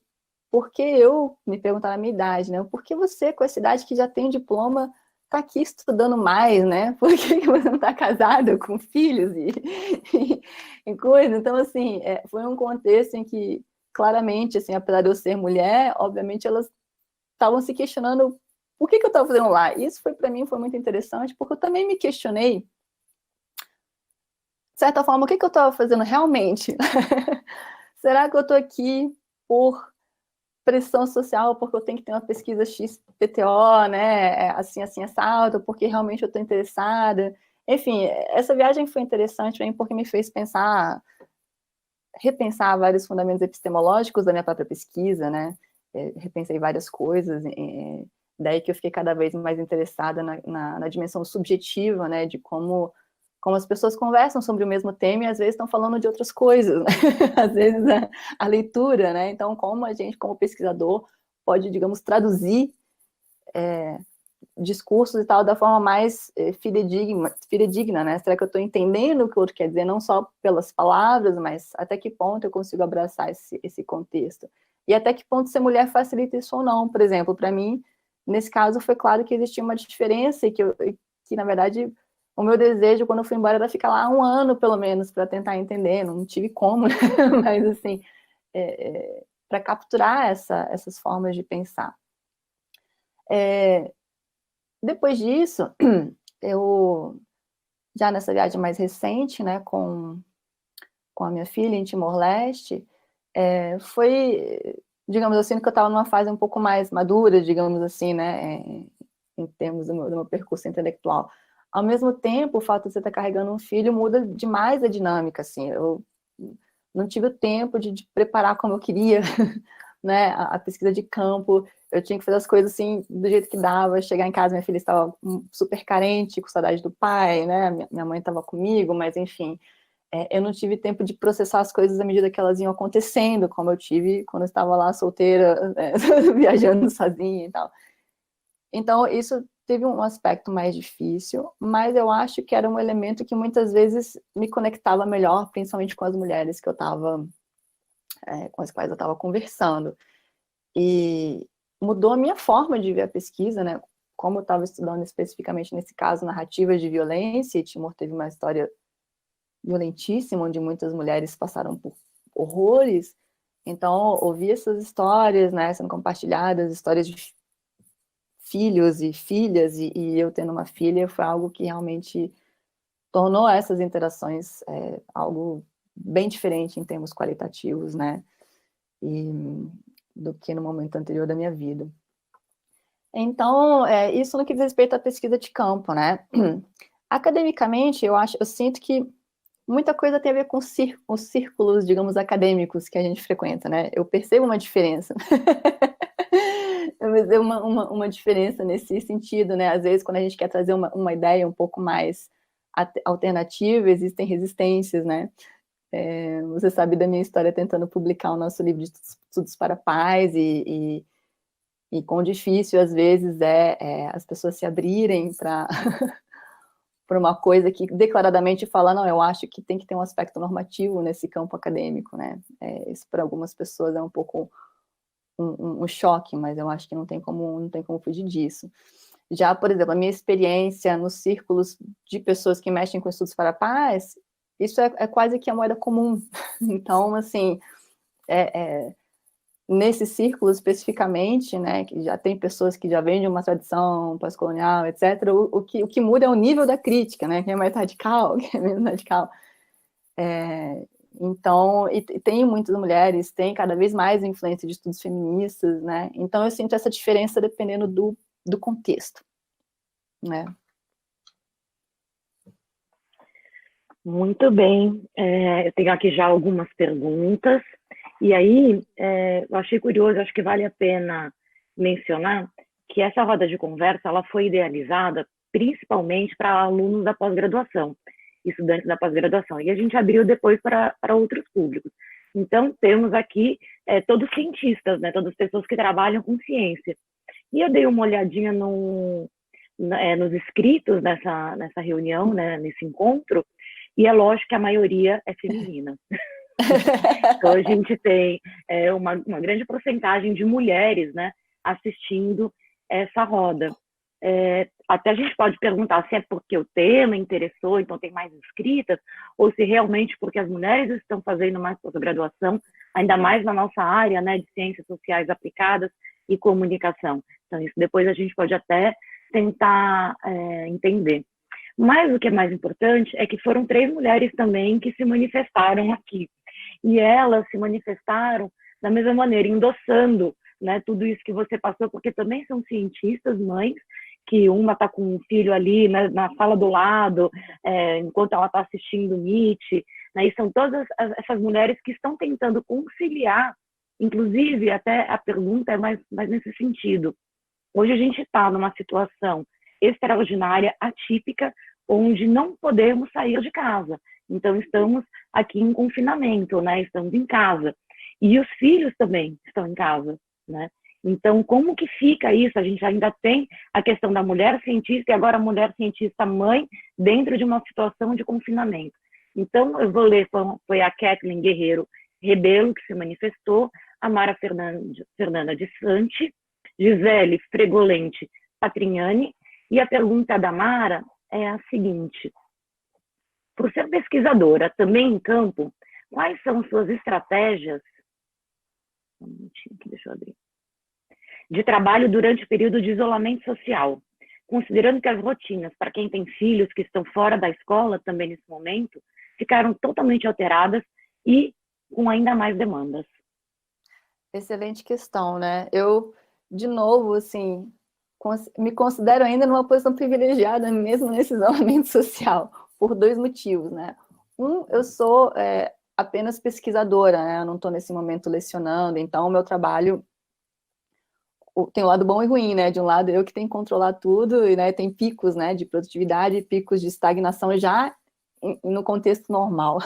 por que eu, me perguntar a minha idade, né? Por que você, com essa idade que já tem diploma, está aqui estudando mais, né? Por que você não está casada com filhos e coisa? Então, assim, foi um contexto em que, claramente, assim, apesar de eu ser mulher, obviamente elas estavam se questionando o que eu estava fazendo lá. Isso foi, para mim, foi muito interessante, porque eu também me questionei, de certa forma, o que eu estava fazendo realmente? Será que eu estou aqui por pressão social, porque eu tenho que ter uma pesquisa XPTO, né, assim, assado, porque realmente eu estou interessada. Enfim, essa viagem foi interessante também porque me fez repensar vários fundamentos epistemológicos da minha própria pesquisa, né, repensei várias coisas, daí que eu fiquei cada vez mais interessada na dimensão subjetiva, né, de como as pessoas conversam sobre o mesmo tema e às vezes estão falando de outras coisas, né? Às vezes a leitura, né? Então, como a gente, como pesquisador, pode, digamos, traduzir discursos e tal da forma mais fidedigna, né? Será que eu estou entendendo o que o outro quer dizer, não só pelas palavras, mas até que ponto eu consigo abraçar esse contexto? E até que ponto ser mulher facilita isso ou não? Por exemplo, para mim, nesse caso, foi claro que existia uma diferença e que na verdade, o meu desejo, quando eu fui embora, era ficar lá 1 ano, pelo menos, para tentar entender. Não tive como, né? Mas, assim, para capturar essas formas de pensar. Depois disso, eu, já nessa viagem mais recente, né, com a minha filha em Timor-Leste, foi, digamos assim, que eu estava numa fase um pouco mais madura, digamos assim, né, em termos do meu percurso intelectual. Ao mesmo tempo, o fato de você estar carregando um filho muda demais a dinâmica, assim, eu não tive o tempo de preparar como eu queria, né, a pesquisa de campo, eu tinha que fazer as coisas assim, do jeito que dava, chegar em casa, minha filha estava super carente, com saudade do pai, né, minha mãe estava comigo, mas enfim, eu não tive tempo de processar as coisas à medida que elas iam acontecendo, como eu tive quando eu estava lá solteira, viajando sozinha e tal. Então, isso teve um aspecto mais difícil, mas eu acho que era um elemento que muitas vezes me conectava melhor, principalmente com as mulheres que eu estava, com as quais eu estava conversando. E mudou a minha forma de ver a pesquisa, né? Como eu estava estudando especificamente, nesse caso, narrativas de violência, e Timor teve uma história violentíssima, onde muitas mulheres passaram por horrores. Então, ouvir essas histórias, né, sendo compartilhadas, histórias filhos e filhas, e eu tendo uma filha foi algo que realmente tornou essas interações algo bem diferente em termos qualitativos, né, do que no momento anterior da minha vida. Então, isso no que diz respeito à pesquisa de campo, né. Academicamente, eu sinto que muita coisa tem a ver com os círculos, digamos, acadêmicos que a gente frequenta, né, eu percebo uma diferença. Eu percebo uma diferença nesse sentido, né, às vezes quando a gente quer trazer uma ideia um pouco mais alternativa, existem resistências, né. Você sabe da minha história tentando publicar o nosso livro de estudos para pais e quão difícil às vezes as pessoas se abrirem para por uma coisa que declaradamente fala, não, eu acho que tem que ter um aspecto normativo nesse campo acadêmico, né. Isso para algumas pessoas é um pouco um choque, mas eu acho que não tem como fugir disso. Já, por exemplo, a minha experiência nos círculos de pessoas que mexem com estudos para pais, isso é quase que a moeda comum. Então, assim, nesse círculo especificamente, né, que já tem pessoas que já vêm de uma tradição pós-colonial, etc., o que muda é o nível da crítica, né, quem é mais radical, quem é menos radical. Então, e tem muitas mulheres, tem cada vez mais influência de estudos feministas, né, então eu sinto essa diferença dependendo do contexto, né. Muito bem, eu tenho aqui já algumas perguntas, e aí eu achei curioso, acho que vale a pena mencionar que essa roda de conversa ela foi idealizada principalmente para alunos da pós-graduação, estudantes da pós-graduação, e a gente abriu depois para outros públicos. Então, temos aqui todos cientistas, né, todas pessoas que trabalham com ciência. E eu dei uma olhadinha nos escritos nessa reunião, né, nesse encontro, e é lógico que a maioria é feminina. Então, a gente tem uma grande porcentagem de mulheres, né, assistindo essa roda. Até a gente pode perguntar se é porque o tema interessou, então tem mais inscritas, ou se realmente porque as mulheres estão fazendo mais pós-graduação, ainda mais na nossa área, né, de ciências sociais aplicadas e comunicação. Então, isso depois a gente pode até tentar entender. Mas o que é mais importante é que foram 3 mulheres também que se manifestaram aqui. E elas se manifestaram da mesma maneira, endossando, né, tudo isso que você passou, porque também são cientistas, mães, que uma está com um filho ali, né, na sala do lado, enquanto ela está assistindo o Meet, né, e são todas essas mulheres que estão tentando conciliar, inclusive até a pergunta é mais nesse sentido. Hoje a gente está numa situação extraordinária, atípica, onde não podemos sair de casa. Então, estamos aqui em confinamento, né? Estamos em casa. E os filhos também estão em casa, né? Então, como que fica isso? A gente ainda tem a questão da mulher cientista e agora a mulher cientista mãe dentro de uma situação de confinamento. Então, eu vou ler, foi a Kathleen Guerreiro Rebelo que se manifestou, a Mara Fernanda de Santi, Gisele Fregolente Patrignani, e a pergunta da Mara é a seguinte: por ser pesquisadora também em campo, quais são suas estratégias deixa eu abrir, de trabalho durante o período de isolamento social, considerando que as rotinas para quem tem filhos que estão fora da escola também nesse momento ficaram totalmente alteradas e com ainda mais demandas? Excelente questão, né? Eu, de novo, assim, me considero ainda numa posição privilegiada, mesmo nesse isolamento social, por 2 motivos, né? Eu sou apenas pesquisadora, né? Eu não estou nesse momento lecionando, então o meu trabalho tem o lado bom e ruim, né? De um lado, eu que tenho que controlar tudo, e né, tem picos, né, de produtividade, picos de estagnação já no contexto normal.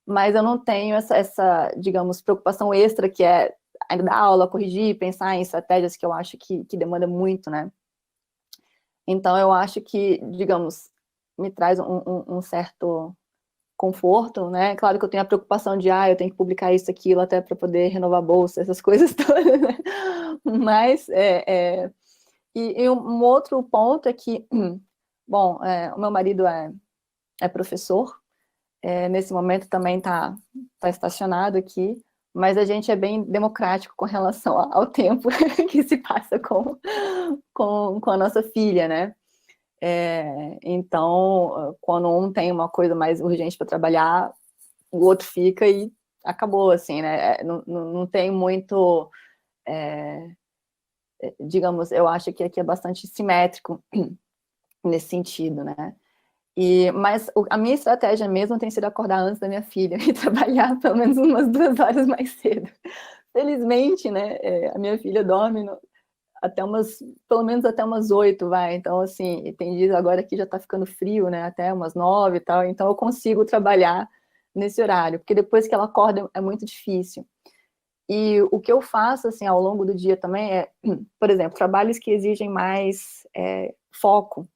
Mas eu não tenho essa, digamos, preocupação extra que é ainda dar aula, corrigir, pensar em estratégias que eu acho que demanda muito, né? Então, eu acho que, digamos, me traz um certo conforto, né? Claro que eu tenho a preocupação de, eu tenho que publicar isso, aquilo, até para poder renovar a bolsa, essas coisas todas, né? Mas, e um outro ponto é que, bom, o meu marido é professor, nesse momento também está estacionado aqui, mas a gente é bem democrático com relação ao tempo que se passa com a nossa filha, né? Então, quando um tem uma coisa mais urgente para trabalhar, o outro fica e acabou, assim, né? Não tem muito, digamos, eu acho que aqui é bastante simétrico nesse sentido, né? Mas a minha estratégia mesmo tem sido acordar antes da minha filha e trabalhar pelo menos umas 2 horas mais cedo. Felizmente, né, a minha filha dorme pelo menos até umas 8, vai. Então, assim, tem dias agora que já tá ficando frio, né, até umas 9 e tal, então eu consigo trabalhar nesse horário, porque depois que ela acorda é muito difícil. E o que eu faço, assim, ao longo do dia também por exemplo, trabalhos que exigem mais foco,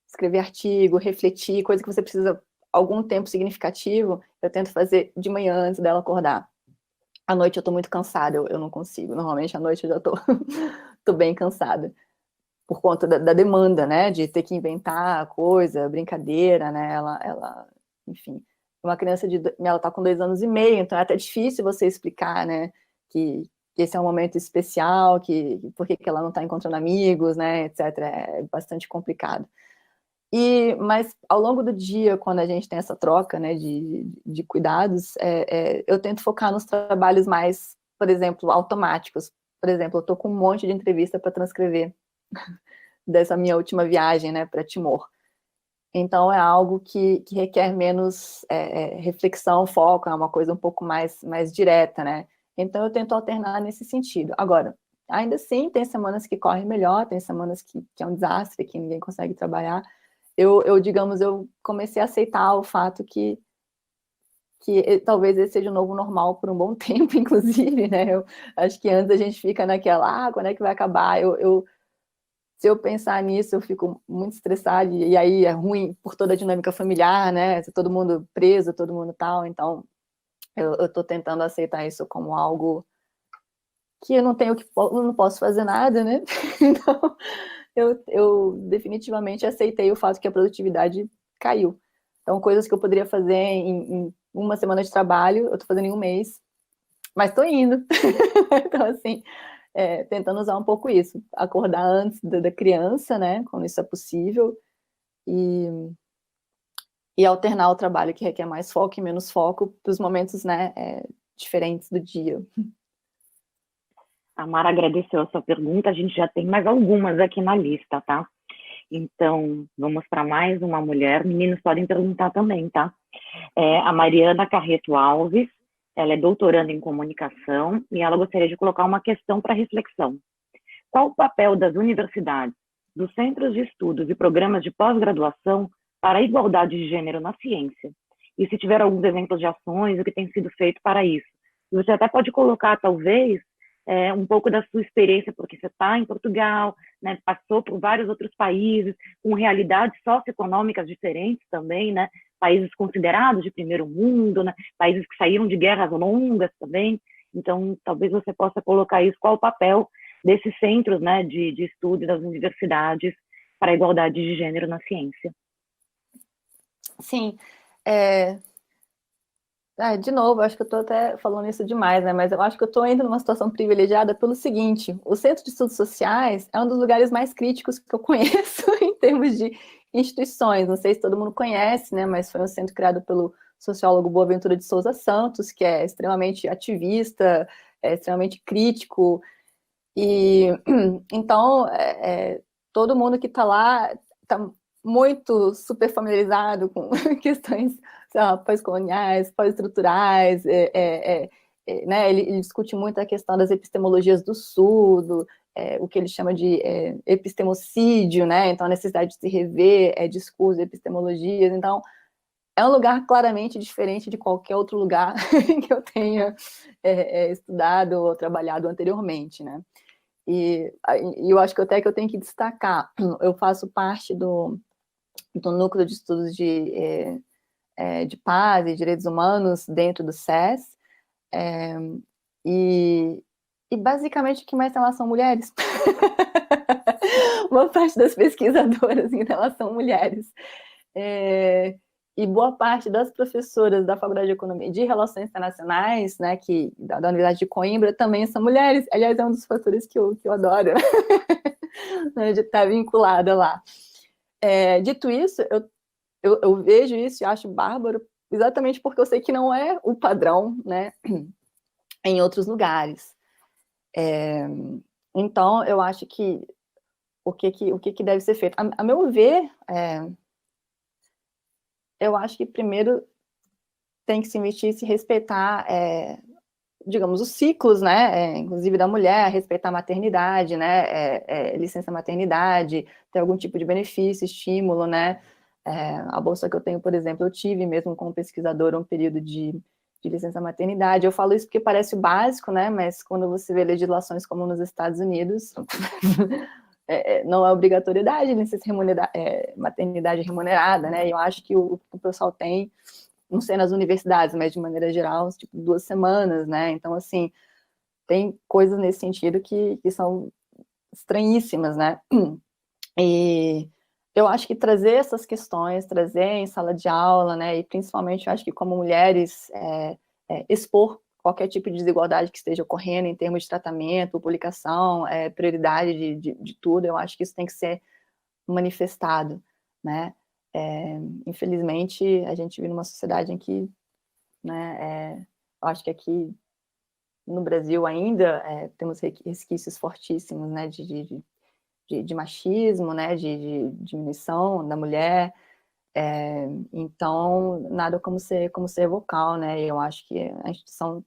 escrever artigo, refletir, coisa que você precisa algum tempo significativo, eu tento fazer de manhã antes dela acordar. À noite eu tô muito cansada, eu não consigo. Normalmente à noite eu já tô, tô bem cansada. Por conta da demanda, né? De ter que inventar coisa, brincadeira, né? Enfim, uma criança ela tá com 2 anos e meio, então é até difícil você explicar, né? Que esse é um momento especial, por que ela não tá encontrando amigos, né? Etc. É bastante complicado. Mas ao longo do dia, quando a gente tem essa troca, né, de cuidados, eu tento focar nos trabalhos mais, por exemplo, automáticos. Por exemplo, eu estou com um monte de entrevista para transcrever dessa minha última viagem, né, para Timor. Então é algo que requer menos reflexão, foco, é uma coisa um pouco mais direta, né? Então eu tento alternar nesse sentido. Agora, ainda assim, tem semanas que correm melhor, tem semanas que é um desastre, que ninguém consegue trabalhar. Digamos, eu comecei a aceitar o fato que talvez esse seja o novo normal por um bom tempo, inclusive, né? Eu acho que antes a gente fica naquela, quando é que vai acabar? Se eu pensar nisso, eu fico muito estressada, e aí é ruim por toda a dinâmica familiar, né? Todo mundo preso, todo mundo tal, então eu tô tentando aceitar isso como algo que eu não posso fazer nada, né? Então, eu definitivamente aceitei o fato que a produtividade caiu. Então, coisas que eu poderia fazer em uma semana de trabalho, eu tô fazendo em um mês, mas tô indo. Então, assim, tentando usar um pouco isso, acordar antes da criança, né, quando isso é possível, e alternar o trabalho que requer mais foco e menos foco para os momentos, né, diferentes do dia. A Mara agradeceu a sua pergunta, a gente já tem mais algumas aqui na lista, tá? Então, vamos para mais uma mulher. Meninos podem perguntar também, tá? A Mariana Carreto Alves, ela é doutoranda em comunicação e ela gostaria de colocar uma questão para reflexão. Qual o papel das universidades, dos centros de estudos e programas de pós-graduação para a igualdade de gênero na ciência? E se tiver alguns exemplos de ações, o que tem sido feito para isso? Você até pode colocar, talvez, um pouco da sua experiência, porque você está em Portugal, né, passou por vários outros países, com realidades socioeconômicas diferentes também, né, países considerados de primeiro mundo, né, países que saíram de guerras longas também. Então, talvez você possa colocar isso, qual o papel desses centros, né, de estudo das universidades para a igualdade de gênero na ciência. Sim, de novo, acho que eu estou até falando isso demais, né? Mas eu acho que eu estou indo numa situação privilegiada pelo seguinte: o Centro de Estudos Sociais é um dos lugares mais críticos que eu conheço em termos de instituições. Não sei se todo mundo conhece, né? Mas foi um centro criado pelo sociólogo Boaventura de Souza Santos, que é extremamente ativista, é extremamente crítico. E então, todo mundo que está lá está muito super familiarizado com questões, sei lá, pós-coloniais, pós-estruturais, né? Ele discute muito a questão das epistemologias do Sul, o que ele chama de epistemocídio, né? Então, a necessidade de se rever discursos, epistemologias. Então, é um lugar claramente diferente de qualquer outro lugar que eu tenha estudado ou trabalhado anteriormente, né? E eu acho que até que eu tenho que destacar, eu faço parte do núcleo de estudos de paz e direitos humanos dentro do SES, e basicamente o que mais tem lá são mulheres. Uma parte das pesquisadoras em relação a mulheres. e boa parte das professoras da Faculdade de Economia de Relações Internacionais, né, da Universidade de Coimbra, também são mulheres. Aliás, é um dos fatores que eu adoro, né, de estar vinculada lá. Dito isso, eu vejo isso e acho bárbaro, exatamente porque eu sei que não é o padrão, né, em outros lugares. Então, eu acho que o que deve ser feito? A meu ver, eu acho que primeiro tem que se investir, se respeitar, digamos, os ciclos, né, inclusive da mulher, respeitar a maternidade, né, licença maternidade, ter algum tipo de benefício, estímulo, né, a bolsa que eu tenho, por exemplo, eu tive mesmo como pesquisadora um período de licença maternidade. Eu falo isso porque parece o básico, né, mas quando você vê legislações como nos Estados Unidos, não é obrigatoriedade licença maternidade remunerada, né, e eu acho que o pessoal tem, não sei nas universidades, mas de maneira geral, tipo 2 semanas, né? Então, assim, tem coisas nesse sentido que são estranhíssimas, né? E eu acho que trazer essas questões, trazer em sala de aula, né? E principalmente, eu acho que como mulheres, expor qualquer tipo de desigualdade que esteja ocorrendo em termos de tratamento, publicação, prioridade de tudo, eu acho que isso tem que ser manifestado, né? Infelizmente, a gente vive numa sociedade em que, né, eu acho que aqui no Brasil ainda temos resquícios fortíssimos, né, de machismo, né, de diminuição da mulher, então nada como ser vocal, né, e eu acho que a instituição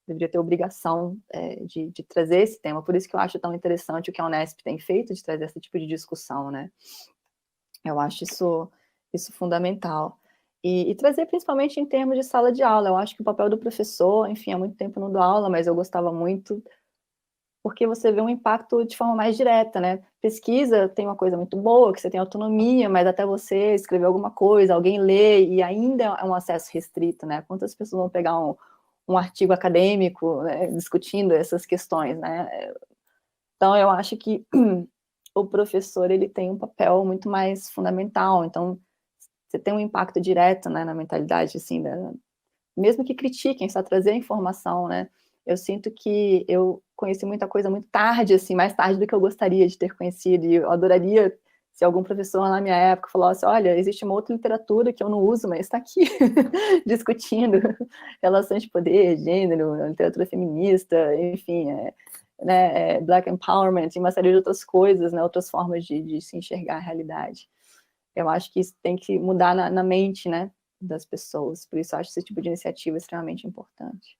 deveria ter obrigação de trazer esse tema, por isso que eu acho tão interessante o que a Unesp tem feito, de trazer esse tipo de discussão, né. Eu acho isso fundamental. E trazer principalmente em termos de sala de aula. Eu acho que o papel do professor, enfim, há muito tempo não dou aula, mas eu gostava muito, porque você vê um impacto de forma mais direta, né? Pesquisa tem uma coisa muito boa, que você tem autonomia, mas até você escrever alguma coisa, alguém lê, e ainda é um acesso restrito, né? Quantas pessoas vão pegar um artigo acadêmico, né, discutindo essas questões, né? Então, eu acho que o professor, ele tem um papel muito mais fundamental, então você tem um impacto direto, né, na mentalidade, assim, mesmo que critiquem, só trazer a informação, né, eu sinto que eu conheci muita coisa muito tarde, assim, mais tarde do que eu gostaria de ter conhecido, e eu adoraria se algum professor na minha época falasse, olha, existe uma outra literatura que eu não uso, mas está aqui, discutindo relações de poder, gênero, literatura feminista, enfim, né, Black Empowerment e uma série de outras coisas, né, outras formas de se enxergar a realidade. Eu acho que isso tem que mudar na mente, né, das pessoas, por isso eu acho esse tipo de iniciativa extremamente importante.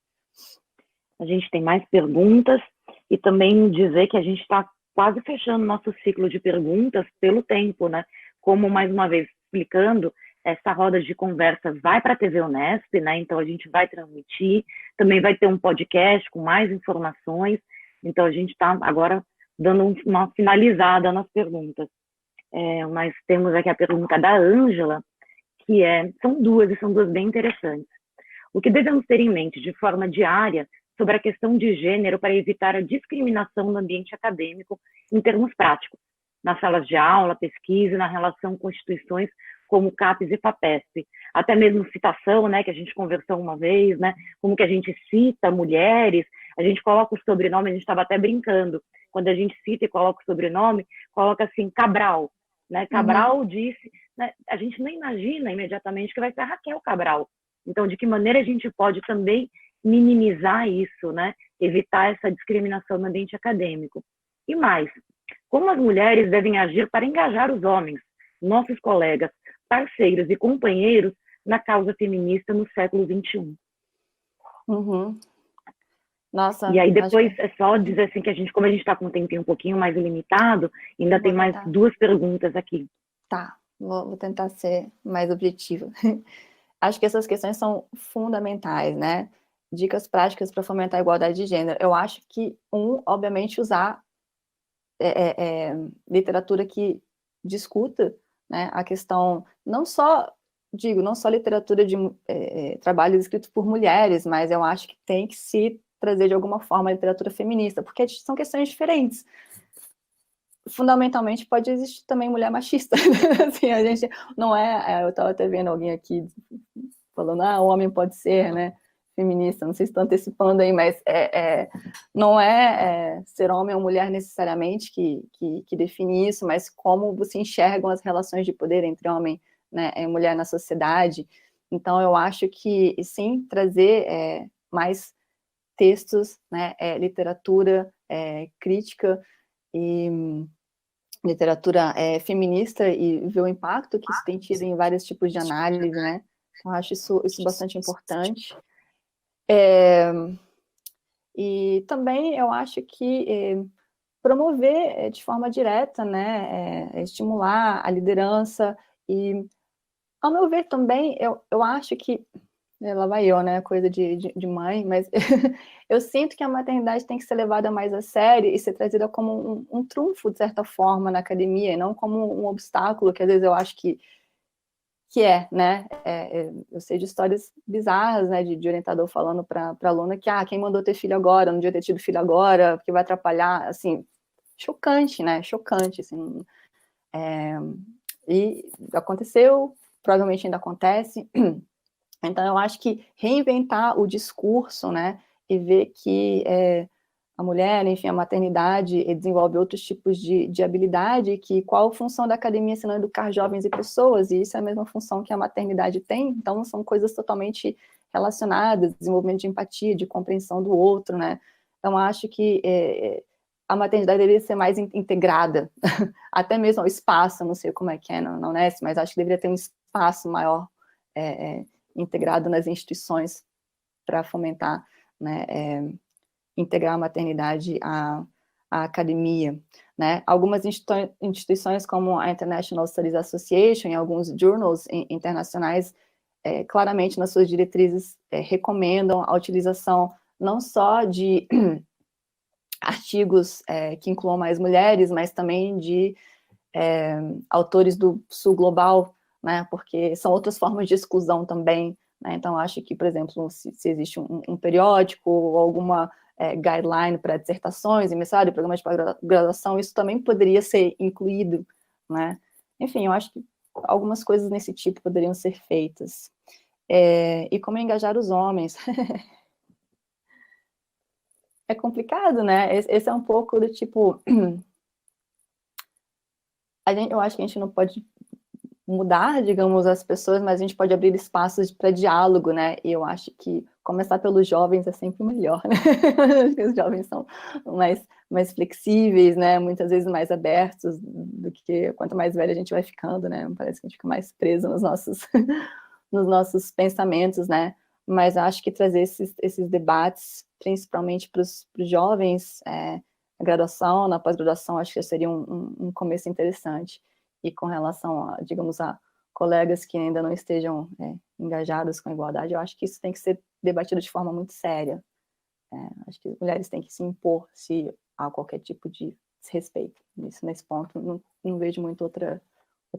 A gente tem mais perguntas e também dizer que a gente está quase fechando nosso ciclo de perguntas pelo tempo, né? Como, mais uma vez, explicando, essa roda de conversa vai para a TV Unesp, né? Então a gente vai transmitir, também vai ter um podcast com mais informações, então a gente está agora dando uma finalizada nas perguntas. Mas temos aqui a pergunta da Ângela, que são duas bem interessantes. O que devemos ter em mente de forma diária sobre a questão de gênero para evitar a discriminação no ambiente acadêmico em termos práticos, nas salas de aula, pesquisa e na relação com instituições como CAPES e FAPESP, até mesmo citação, né, que a gente conversou uma vez, né, como que a gente cita mulheres, a gente coloca o sobrenome, a gente estava até brincando, quando a gente cita e coloca o sobrenome, coloca assim, Cabral, né, Cabral disse, né, a gente não imagina imediatamente que vai ser a Raquel Cabral, então de que maneira a gente pode também minimizar isso, né, evitar essa discriminação no ambiente acadêmico. E mais, como as mulheres devem agir para engajar os homens, nossos colegas, parceiros e companheiros na causa feminista no século XXI. Nossa, e aí depois é só dizer assim que como a gente está com um tempinho um pouquinho mais limitado, ainda tem mais duas perguntas aqui. Tá, vou tentar ser mais objetiva. Acho que essas questões são fundamentais, né? Dicas práticas para fomentar a igualdade de gênero. Eu acho que, obviamente, usar literatura que discuta, né, a questão, não só literatura de trabalhos escritos por mulheres, mas eu acho que tem que se trazer de alguma forma a literatura feminista, porque são questões diferentes. fundamentalmente pode existir também mulher machista. Assim, a gente não eu estava até vendo alguém aqui falando, o homem pode ser, né, feminista, não sei se estou antecipando aí, mas não ser homem ou mulher necessariamente que define isso, mas como você enxergam as relações de poder entre homem, né, e mulher na sociedade. Então, eu acho que, sim, trazer mais textos, né, literatura crítica e literatura feminista e ver o impacto que isso tem tido em vários tipos de análise, né? Eu acho isso bastante importante. E também eu acho que promover de forma direta, né, estimular a liderança e, ao meu ver também, eu acho que lá vai eu, né? Coisa de mãe, mas eu sinto que a maternidade tem que ser levada mais a sério e ser trazida como um trunfo, de certa forma, na academia, e não como um obstáculo, que às vezes eu acho que né? Eu sei de histórias bizarras, né? De orientador falando para aluna que, quem mandou ter filho agora, não devia ter tido filho agora, porque vai atrapalhar, assim, chocante, né? Chocante, assim. E aconteceu, provavelmente ainda acontece. Então, eu acho que reinventar o discurso, né, e ver que a mulher, enfim, a maternidade desenvolve outros tipos de habilidade, que qual a função da academia se não educar jovens e pessoas, e isso é a mesma função que a maternidade tem, então são coisas totalmente relacionadas, desenvolvimento de empatia, de compreensão do outro, né, então acho que a maternidade deveria ser mais integrada, até mesmo o espaço, não sei como é que é na Unesp, mas acho que deveria ter um espaço maior integrado nas instituições para fomentar, né, integrar a maternidade à academia, né? Algumas instituições como a International Studies Association e alguns journals internacionais claramente nas suas diretrizes recomendam a utilização não só de artigos que incluam mais mulheres, mas também de autores do sul global, né, porque são outras formas de exclusão também, né, então acho que, por exemplo, se existe um periódico ou alguma guideline para dissertações e mestrado e programas de graduação, isso também poderia ser incluído, né, enfim, eu acho que algumas coisas nesse tipo poderiam ser feitas. E como engajar os homens? É complicado, né, esse é um pouco do tipo, eu acho que a gente não pode mudar, digamos, as pessoas, mas a gente pode abrir espaços para diálogo, né? E eu acho que começar pelos jovens é sempre melhor, né? Os jovens são mais flexíveis, né? Muitas vezes mais abertos do que quanto mais velho a gente vai ficando, né? Parece que a gente fica mais preso nos nossos pensamentos, né? Mas acho que trazer esses debates, principalmente para os jovens, na graduação, na pós-graduação, acho que seria um começo interessante. E com relação, digamos, a colegas que ainda não estejam engajados com a igualdade, eu acho que isso tem que ser debatido de forma muito séria. Acho que mulheres têm que se impor se há qualquer tipo de desrespeito. Nesse ponto, não vejo muito outra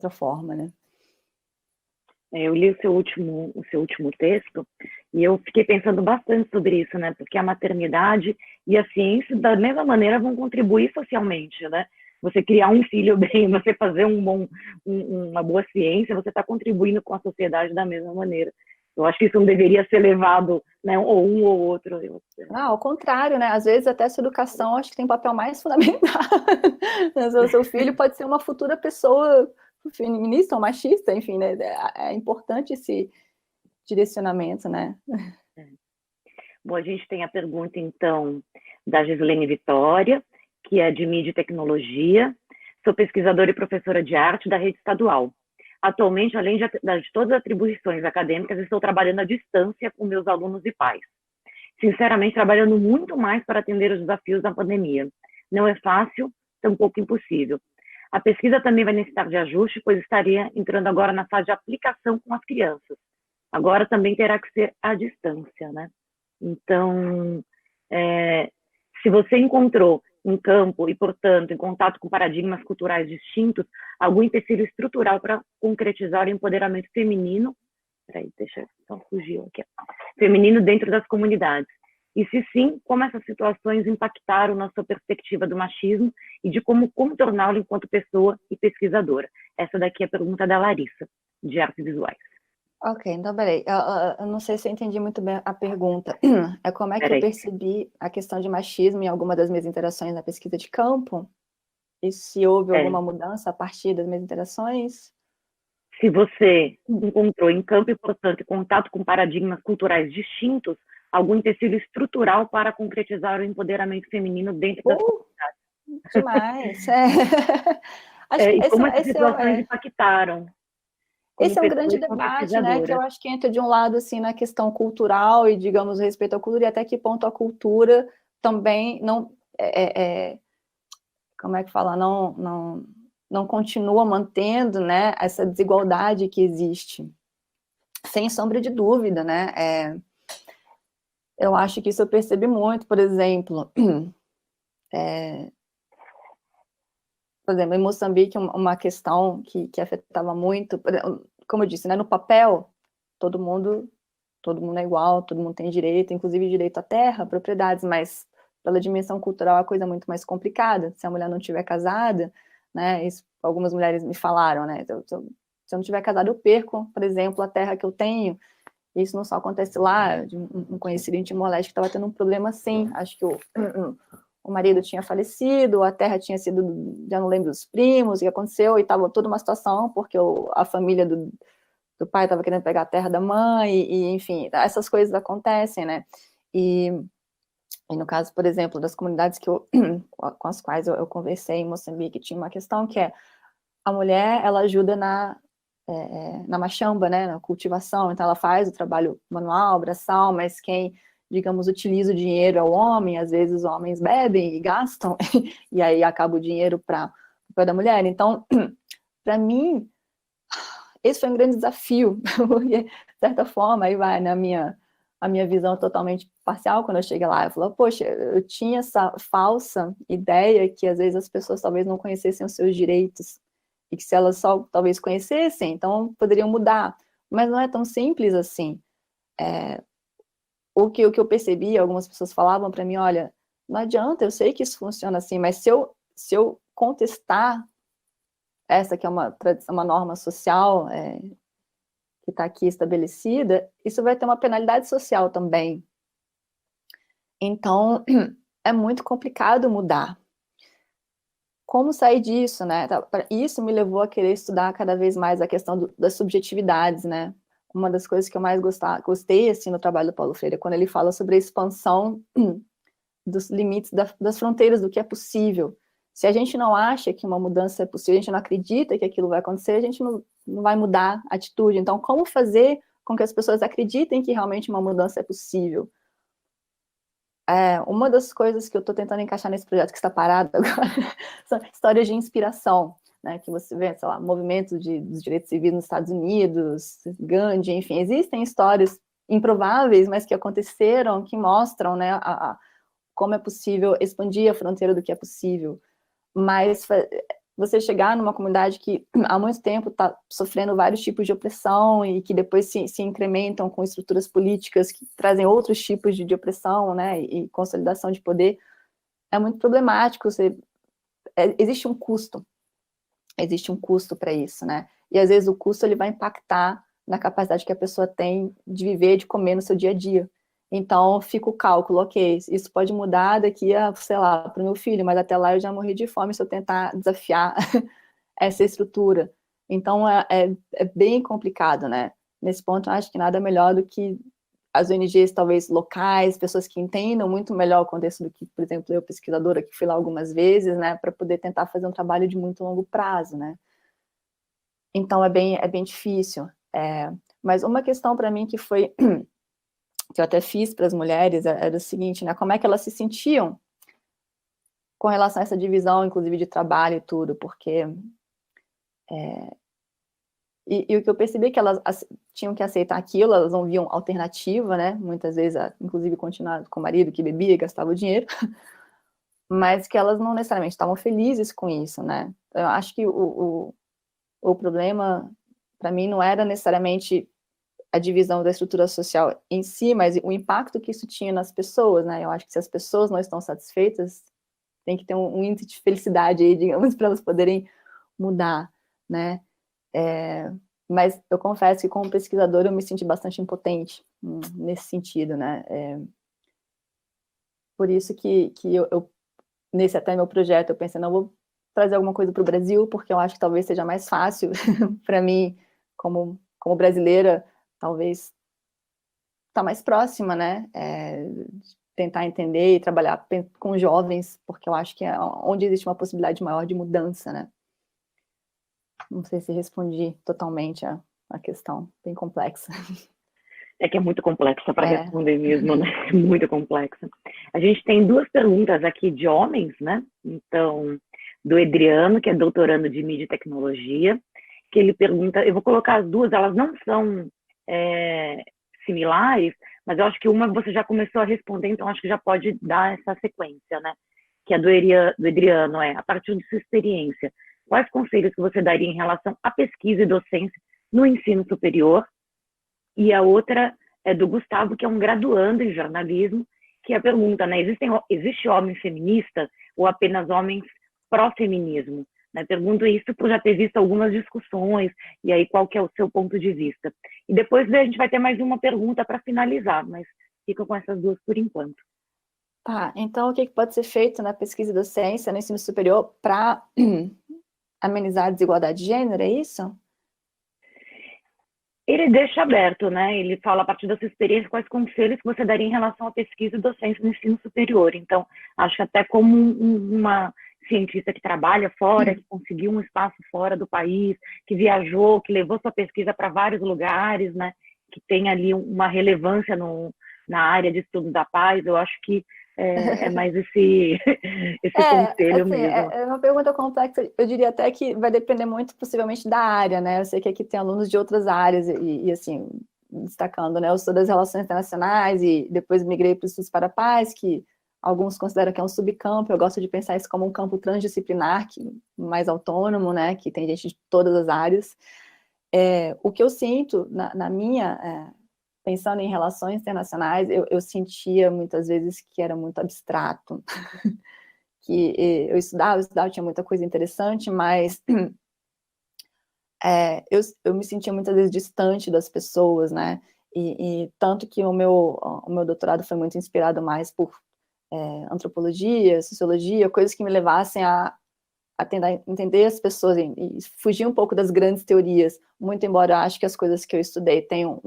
forma, né? Eu li o seu último texto e eu fiquei pensando bastante sobre isso, né? Porque a maternidade e a ciência, da mesma maneira, vão contribuir socialmente, né? Você criar um filho bem, você fazer uma boa ciência, você está contribuindo com a sociedade da mesma maneira. Eu acho que isso não deveria ser levado, né, ou um ou outro. Ao contrário, né? Às vezes até essa educação acho que tem um papel mais fundamental. O seu filho pode ser uma futura pessoa feminista ou machista, enfim, né? É importante esse direcionamento, né? Bom, a gente tem a pergunta, então, da Gislene Vitória, que é de mídia e tecnologia. Sou pesquisadora e professora de arte da rede estadual. Atualmente, além de todas as atribuições acadêmicas, estou trabalhando à distância com meus alunos e pais. Sinceramente, trabalhando muito mais para atender os desafios da pandemia. Não é fácil, tampouco impossível. A pesquisa também vai necessitar de ajuste, pois estaria entrando agora na fase de aplicação com as crianças. Agora também terá que ser à distância, né? Então, se você encontrou em campo e, portanto, em contato com paradigmas culturais distintos, algum empecilho estrutural para concretizar o empoderamento feminino, feminino dentro das comunidades. E se sim, como essas situações impactaram na sua perspectiva do machismo e de como contorná-lo enquanto pessoa e pesquisadora? Essa daqui é a pergunta da Larissa, de Artes Visuais. Ok, então peraí, eu não sei se eu entendi muito bem a pergunta. É como é que eu Peraí. percebi a questão de machismo em alguma das minhas interações na pesquisa de campo? E se houve alguma mudança a partir das minhas interações? Se você encontrou em campo e, portanto, contato com paradigmas culturais distintos, algum empecilho estrutural para concretizar o empoderamento feminino dentro das comunidades. Demais. Acho que e como essas situações impactaram? Esse é um grande debate, né, que eu acho que entra de um lado, assim, na questão cultural e, digamos, respeito à cultura, e até que ponto a cultura também não, como é que fala, não continua mantendo, né, essa desigualdade que existe. Sem sombra de dúvida, né, eu acho que isso eu percebi muito, por exemplo, em Moçambique, uma questão que afetava muito, como eu disse, né, no papel, todo mundo é igual, todo mundo tem direito, inclusive direito à terra, propriedades, mas pela dimensão cultural a coisa é muito mais complicada. Se a mulher não estiver casada, né, isso algumas mulheres me falaram, né, se eu não estiver casada, eu perco, por exemplo, a terra que eu tenho. Isso não só acontece lá, de um conhecido em Timor-Leste que estava tendo um problema assim, acho que o marido tinha falecido, a terra tinha sido, já não lembro dos primos, o que aconteceu, e estava toda uma situação, porque a família do pai estava querendo pegar a terra da mãe, enfim, essas coisas acontecem, né? E no caso, por exemplo, das comunidades com as quais eu conversei em Moçambique, tinha uma questão que é a mulher, ela ajuda na machamba, né, na cultivação, então ela faz o trabalho manual, braçal, mas quem, digamos, utiliza o dinheiro é o homem, às vezes os homens bebem e gastam, e aí acaba o dinheiro para da mulher. Então, para mim, esse foi um grande desafio, porque, de certa forma, aí vai a minha visão totalmente parcial quando eu cheguei lá, eu falo, poxa, eu tinha essa falsa ideia que às vezes as pessoas talvez não conhecessem os seus direitos, e que se elas só talvez conhecessem, então poderiam mudar, mas não é tão simples assim. O que eu percebi, algumas pessoas falavam para mim, olha, não adianta, eu sei que isso funciona assim, mas se eu contestar essa que é uma norma social que está aqui estabelecida, isso vai ter uma penalidade social também. Então, é muito complicado mudar. Como sair disso, né? Isso me levou a querer estudar cada vez mais a questão das subjetividades, né? Uma das coisas que eu mais gostei, assim, no trabalho do Paulo Freire, é quando ele fala sobre a expansão dos limites, das fronteiras do que é possível. Se a gente não acha que uma mudança é possível, a gente não acredita que aquilo vai acontecer, a gente não vai mudar a atitude. Então, como fazer com que as pessoas acreditem que realmente uma mudança é possível? Uma das coisas que eu estou tentando encaixar nesse projeto que está parado agora são histórias de inspiração, né, que você vê, sei lá, movimentos dos direitos civis nos Estados Unidos, Gandhi, enfim, existem histórias improváveis, mas que aconteceram, que mostram, né, como é possível expandir a fronteira do que é possível. Mas você chegar numa comunidade que há muito tempo está sofrendo vários tipos de opressão e que depois se incrementam com estruturas políticas que trazem outros tipos de opressão, né, e consolidação de poder, é muito problemático. Existe um custo para isso, né, e às vezes o custo ele vai impactar na capacidade que a pessoa tem de viver, de comer no seu dia a dia. Então, fica o cálculo, ok, isso pode mudar daqui a, sei lá, para o meu filho, mas até lá eu já morri de fome se eu tentar desafiar essa estrutura. Então, é bem complicado, né? Nesse ponto, eu acho que nada melhor do que as ONGs, talvez locais, pessoas que entendam muito melhor o contexto do que, por exemplo, eu, pesquisadora, que fui lá algumas vezes, né, para poder tentar fazer um trabalho de muito longo prazo, né? Então, é bem difícil. Mas uma questão para mim que foi que eu até fiz para as mulheres, era o seguinte, né, como é que elas se sentiam com relação a essa divisão, inclusive de trabalho e tudo, porque e o que eu percebi é que elas tinham que aceitar aquilo, elas não viam alternativa, né, muitas vezes, inclusive continuar com o marido que bebia e gastava o dinheiro, mas que elas não necessariamente estavam felizes com isso, né. Eu acho que o problema, para mim, não era necessariamente a divisão da estrutura social em si, mas o impacto que isso tinha nas pessoas, né? Eu acho que se as pessoas não estão satisfeitas, tem que ter um índice de felicidade aí, digamos, para elas poderem mudar, né? Mas eu confesso que como pesquisadora eu me senti bastante impotente nesse sentido, né? Por isso que nesse até meu projeto, eu pensei, não, vou trazer alguma coisa para o Brasil, porque eu acho que talvez seja mais fácil para mim, como brasileira, talvez estar mais próxima, né? Tentar entender e trabalhar com jovens, porque eu acho que é onde existe uma possibilidade maior de mudança, né? Não sei se respondi totalmente a questão, bem complexa. É que é muito complexa para responder mesmo, né? Muito complexa. A gente tem 2 perguntas aqui de homens, né? Então, do Edriano, que é doutorando de mídia e tecnologia, que ele pergunta, eu vou colocar as 2, elas não são similares, mas eu acho que uma você já começou a responder, então acho que já pode dar essa sequência, né? Que é do Edriano, a partir de sua experiência, quais conselhos que você daria em relação à pesquisa e docência no ensino superior? E a outra é do Gustavo, que é um graduando em jornalismo, que é a pergunta, né? Existe homem feminista ou apenas homens pró-feminismo? Né? Pergunto isso por já ter visto algumas discussões, e aí qual que é o seu ponto de vista. E depois a gente vai ter mais uma pergunta para finalizar, mas fica com essas 2 por enquanto. Tá, então o que pode ser feito na pesquisa e docência, no ensino superior, para amenizar a desigualdade de gênero, é isso? Ele deixa aberto, né? Ele fala, a partir da sua experiência, quais conselhos que você daria em relação à pesquisa e docência no ensino superior. Então, acho que até como uma cientista que trabalha fora, que conseguiu um espaço fora do país, que viajou, que levou sua pesquisa para vários lugares, né? Que tem ali uma relevância na área de estudo da paz, eu acho que é mais esse conselho assim, mesmo. É uma pergunta complexa, eu diria até que vai depender muito, possivelmente, da área, né? Eu sei que aqui tem alunos de outras áreas, e assim, destacando, né? Eu sou das relações internacionais e depois migrei para os estudos para a paz, que alguns consideram que é um subcampo, eu gosto de pensar isso como um campo transdisciplinar, mais autônomo, né? Que tem gente de todas as áreas. O que eu sinto na minha... pensando em relações internacionais, eu sentia muitas vezes que era muito abstrato, que eu estudava, tinha muita coisa interessante, mas eu me sentia muitas vezes distante das pessoas, né? E tanto que o meu doutorado foi muito inspirado mais por antropologia, sociologia, coisas que me levassem a tentar entender as pessoas e fugir um pouco das grandes teorias, muito embora eu acho que as coisas que eu estudei tenham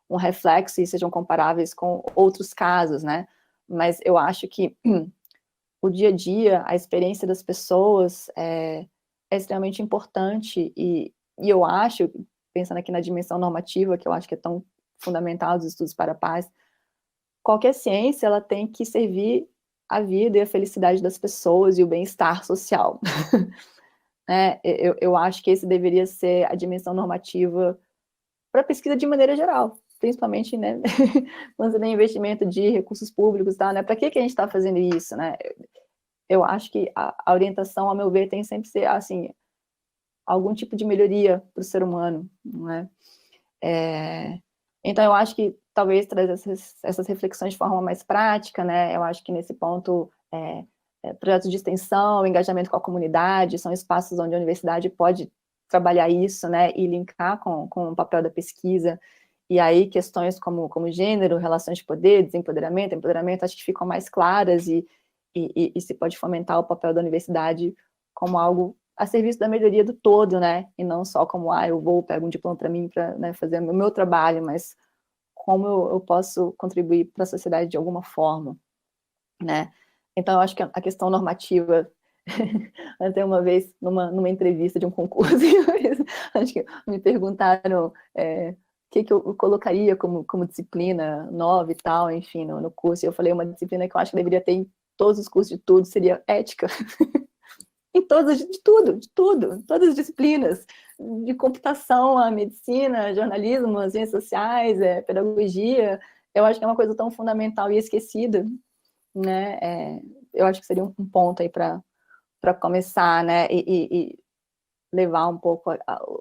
um reflexo e sejam comparáveis com outros casos, né? Mas eu acho que o dia a dia, a experiência das pessoas é extremamente importante e eu acho, pensando aqui na dimensão normativa, que eu acho que é tão fundamental dos estudos para a paz, qualquer ciência, ela tem que servir a vida e a felicidade das pessoas e o bem-estar social. Eu acho que esse deveria ser a dimensão normativa para a pesquisa de maneira geral, principalmente, né, quando tem investimento de recursos públicos, tá, né, para que a gente está fazendo isso, né? Eu acho que a orientação, ao meu ver, tem sempre que ser, assim, algum tipo de melhoria para o ser humano, não é? Então, eu acho que talvez trazer essas reflexões de forma mais prática, né? Eu acho que nesse ponto, projetos de extensão, engajamento com a comunidade, são espaços onde a universidade pode trabalhar isso, né? E linkar com o papel da pesquisa. E aí, questões como gênero, relações de poder, desempoderamento, empoderamento, acho que ficam mais claras e se pode fomentar o papel da universidade como algo a serviço da melhoria do todo, né? E não só como, eu pego um diploma para mim, para, né, fazer o meu trabalho, mas como eu posso contribuir para a sociedade de alguma forma, né? Então, eu acho que a questão normativa, até uma vez, numa entrevista de um concurso, acho que me perguntaram o que eu colocaria como disciplina nova e tal, enfim, no curso, e eu falei, uma disciplina que eu acho que deveria ter em todos os cursos de tudo, seria ética. Em todas, de tudo, todas as disciplinas, de computação, a medicina, jornalismo, as ciências sociais, pedagogia, eu acho que é uma coisa tão fundamental e esquecida, né? Eu acho que seria um ponto aí para começar, né? E levar um pouco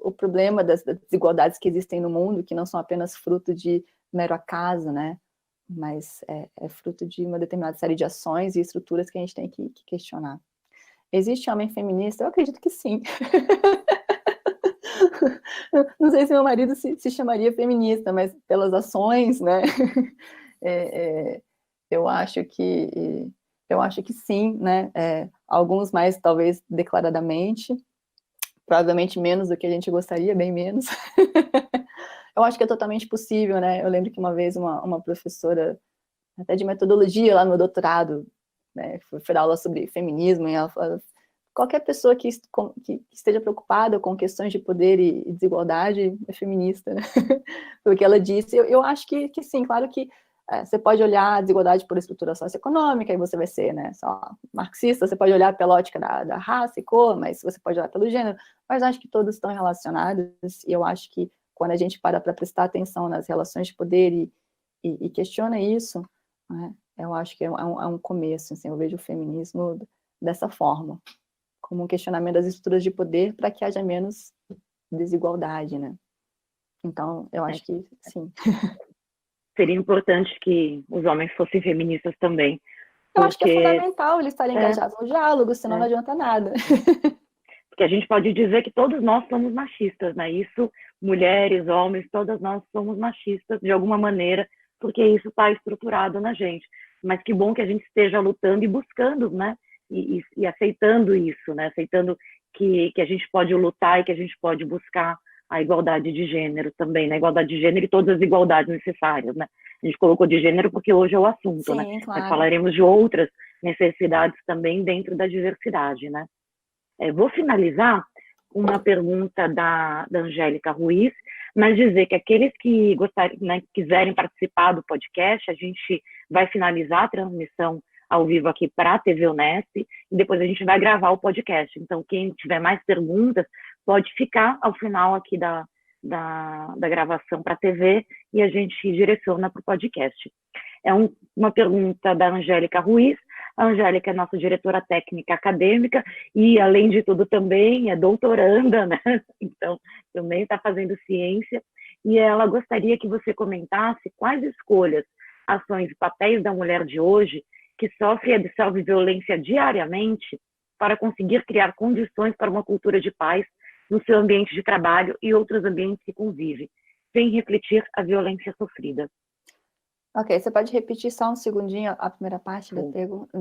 o problema das desigualdades que existem no mundo, que não são apenas fruto de mero acaso, né? Mas é fruto de uma determinada série de ações e estruturas que a gente tem que questionar. Existe homem feminista? Eu acredito que sim. Não sei se meu marido se chamaria feminista, mas pelas ações, né? Eu acho que sim, né? Alguns mais, talvez, declaradamente, provavelmente menos do que a gente gostaria, bem menos. Eu acho que é totalmente possível, né? Eu lembro que uma vez uma professora, até de metodologia lá no meu doutorado, né, foi dar aula sobre feminismo, e ela falou, qualquer pessoa que esteja preocupada com questões de poder e desigualdade é feminista, né? Foi o que ela disse. Eu acho que sim, claro que você pode olhar a desigualdade por estrutura socioeconômica e você vai ser, né, só marxista, você pode olhar pela ótica da raça e cor, mas você pode olhar pelo gênero, mas acho que todos estão relacionados, e eu acho que quando a gente para prestar atenção nas relações de poder e questiona isso, né, eu acho que é um começo, assim, eu vejo o feminismo dessa forma, como um questionamento das estruturas de poder para que haja menos desigualdade, né? Então, eu acho que sim. Seria importante que os homens fossem feministas também. Eu acho que é fundamental eles estarem engajados no diálogo, senão não adianta nada. Porque a gente pode dizer que todos nós somos machistas, né? Isso, mulheres, homens, todas nós somos machistas de alguma maneira, porque isso está estruturado na gente. Mas que bom que a gente esteja lutando e buscando, né? E aceitando isso, né? Aceitando que a gente pode lutar e que a gente pode buscar a igualdade de gênero também, né? Igualdade de gênero e todas as igualdades necessárias, né? A gente colocou de gênero porque hoje é o assunto, sim, né? Claro. Mas falaremos de outras necessidades também dentro da diversidade, né? Vou finalizar uma pergunta da Angélica Ruiz, mas dizer que aqueles que né, quiserem participar do podcast, a gente vai finalizar a transmissão ao vivo aqui para a TV Unesp, e depois a gente vai gravar o podcast. Então, quem tiver mais perguntas, pode ficar ao final aqui da gravação para a TV e a gente direciona para o podcast. Uma pergunta da Angélica Ruiz. A Angélica é nossa diretora técnica acadêmica e, além de tudo, também é doutoranda, né? Então, também está fazendo ciência. E ela gostaria que você comentasse quais escolhas, ações e papéis da mulher de hoje que sofre e absorve violência diariamente para conseguir criar condições para uma cultura de paz no seu ambiente de trabalho e outros ambientes que convive, sem refletir a violência sofrida. Ok, você pode repetir só um segundinho a primeira parte da pergunta?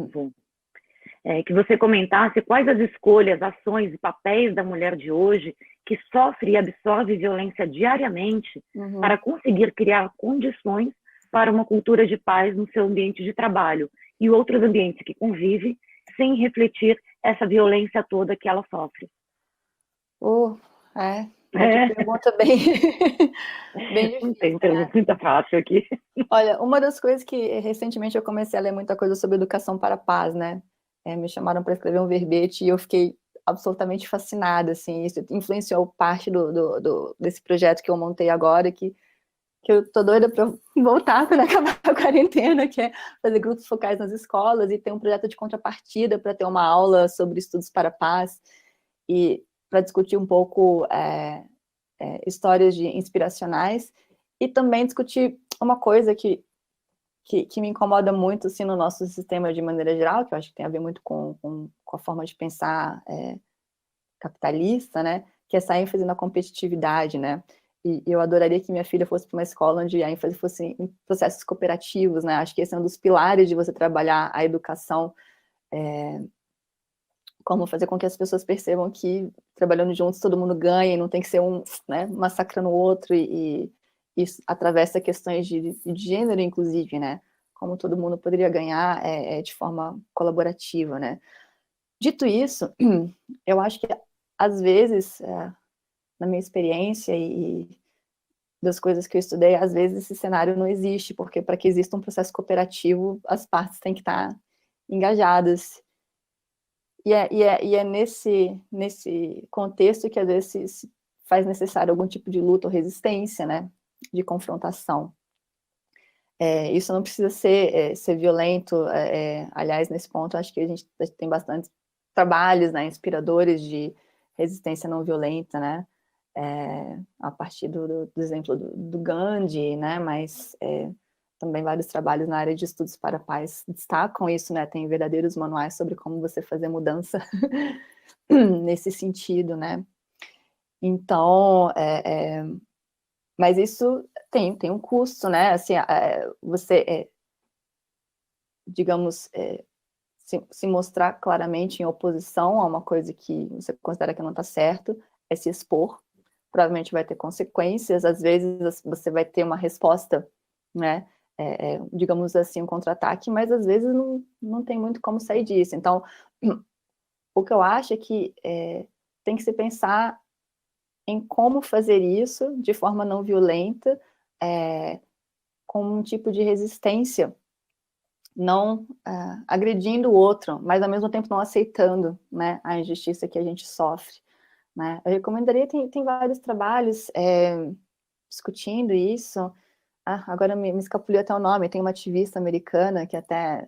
Que você comentasse quais as escolhas, ações e papéis da mulher de hoje que sofre e absorve violência diariamente para conseguir criar condições para uma cultura de paz no seu ambiente de trabalho e outros ambientes que convive, sem refletir essa violência toda que ela sofre. Pergunta bem difícil. Não tem pergunta fácil aqui. Olha, uma das coisas que recentemente eu comecei a ler muita coisa sobre educação para a paz, né? Me chamaram para escrever um verbete e eu fiquei absolutamente fascinada, assim, isso influenciou parte desse projeto que eu montei agora, que eu tô doida para voltar quando acabar a quarentena, que é fazer grupos focais nas escolas e ter um projeto de contrapartida para ter uma aula sobre estudos para a paz e para discutir um pouco histórias inspiracionais e também discutir uma coisa que me incomoda muito assim, no nosso sistema de maneira geral, que eu acho que tem a ver muito com a forma de pensar capitalista, né, que é essa ênfase na competitividade, né, e eu adoraria que minha filha fosse para uma escola onde a ênfase fosse em processos cooperativos, né, acho que esse é um dos pilares de você trabalhar a educação, como fazer com que as pessoas percebam que trabalhando juntos todo mundo ganha, e não tem que ser um, né, massacrando o outro, e isso atravessa questões de gênero, inclusive, né, como todo mundo poderia ganhar de forma colaborativa, né. Dito isso, eu acho que, às vezes, na minha experiência e das coisas que eu estudei, às vezes esse cenário não existe, porque para que exista um processo cooperativo, as partes têm que estar engajadas. E é nesse contexto que, às vezes, se faz necessário algum tipo de luta ou resistência, né, de confrontação. Isso não precisa ser violento, aliás, nesse ponto, acho que a gente tem bastante trabalhos, né, inspiradores de resistência não violenta, né? A partir do exemplo do Gandhi, né? Mas também vários trabalhos na área de estudos para pais destacam isso, né? Tem verdadeiros manuais sobre como você fazer mudança nesse sentido, né? Então, mas isso tem um custo, né? Assim, você, digamos, se mostrar claramente em oposição a uma coisa que você considera que não está certo, é se expor, provavelmente vai ter consequências, às vezes você vai ter uma resposta, né? Digamos assim, um contra-ataque, mas às vezes não tem muito como sair disso. Então, o que eu acho é que tem que se pensar em como fazer isso de forma não violenta, com um tipo de resistência, não agredindo o outro, mas ao mesmo tempo não aceitando, né, a injustiça que a gente sofre, né? Eu recomendaria, tem vários trabalhos discutindo isso. Agora me escapuliu até o nome, tem uma ativista americana que até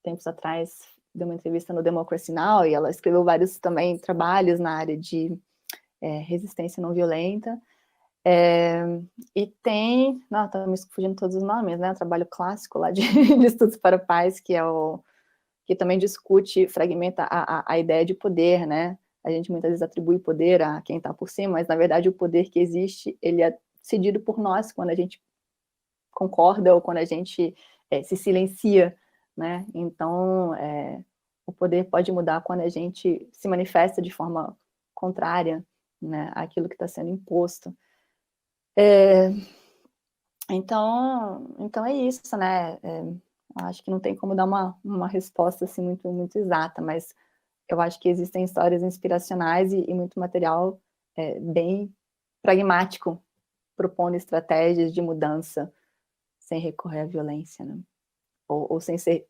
tempos atrás deu uma entrevista no Democracy Now! E ela escreveu vários também trabalhos na área de resistência não violenta. E tem, não, estou me fugindo todos os nomes, né? O trabalho clássico lá de estudos para pais, que também discute, fragmenta a ideia de poder, né? A gente muitas vezes atribui poder a quem está por cima, mas na verdade o poder que existe, ele é cedido por nós quando a gente concorda ou quando a gente se silencia, né? Então, o poder pode mudar quando a gente se manifesta de forma contrária, né, àquilo que está sendo imposto. Então é isso, né? Acho que não tem como dar uma resposta assim muito exata, mas eu acho que existem histórias inspiracionais e muito material bem pragmático, propondo estratégias de mudança sem recorrer à violência, né? Ou sem ser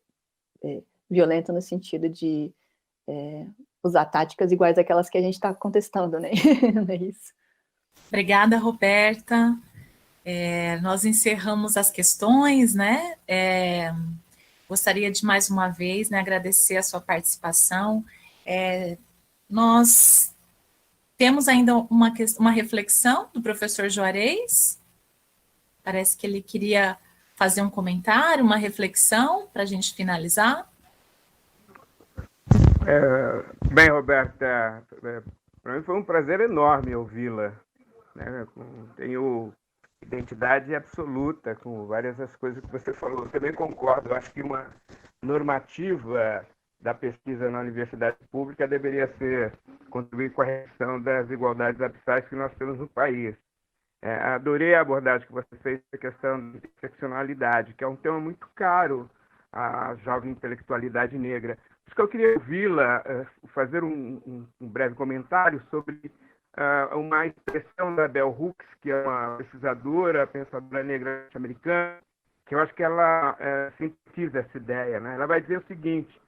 violento no sentido de usar táticas iguais àquelas que a gente está contestando, né? Não é isso. Obrigada, Roberta. Nós encerramos as questões, né? Gostaria de mais uma vez, né, agradecer a sua participação. Nós temos ainda uma reflexão do professor Juarez. Parece que ele queria fazer um comentário, uma reflexão para a gente finalizar. Bem, Roberta, para mim foi um prazer enorme ouvi-la, né? Tenho identidade absoluta com várias das coisas que você falou. Eu também concordo. Eu acho que uma normativa da pesquisa na universidade pública deveria ser contribuir com a redução das desigualdades abissais que nós temos no país. Adorei a abordagem que você fez da questão da interseccionalidade, que é um tema muito caro à jovem intelectualidade negra. Por isso que eu queria ouvi-la fazer um breve comentário sobre uma expressão da Bell Hooks, que é uma pesquisadora, pensadora negra norte-americana, que eu acho que ela sintetiza essa ideia, né? Ela vai dizer o seguinte: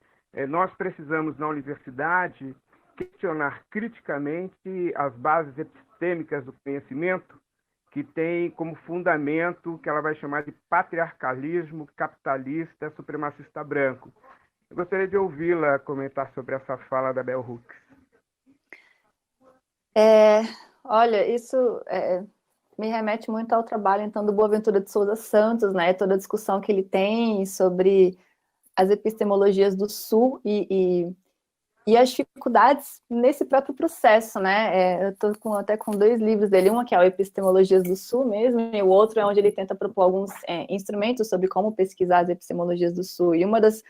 nós precisamos, na universidade, questionar criticamente as bases epistêmicas do conhecimento, que tem como fundamento que ela vai chamar de patriarcalismo capitalista supremacista branco. Eu gostaria de ouvi-la comentar sobre essa fala da Bell Hooks. Olha, isso me remete muito ao trabalho, então, do Boaventura de Souza Santos, né? Toda a discussão que ele tem sobre as epistemologias do Sul e as dificuldades nesse próprio processo, né? Eu estou até com 2 livros dele, um que é o Epistemologias do Sul mesmo, e o outro é onde ele tenta propor alguns instrumentos sobre como pesquisar as epistemologias do Sul. E uma das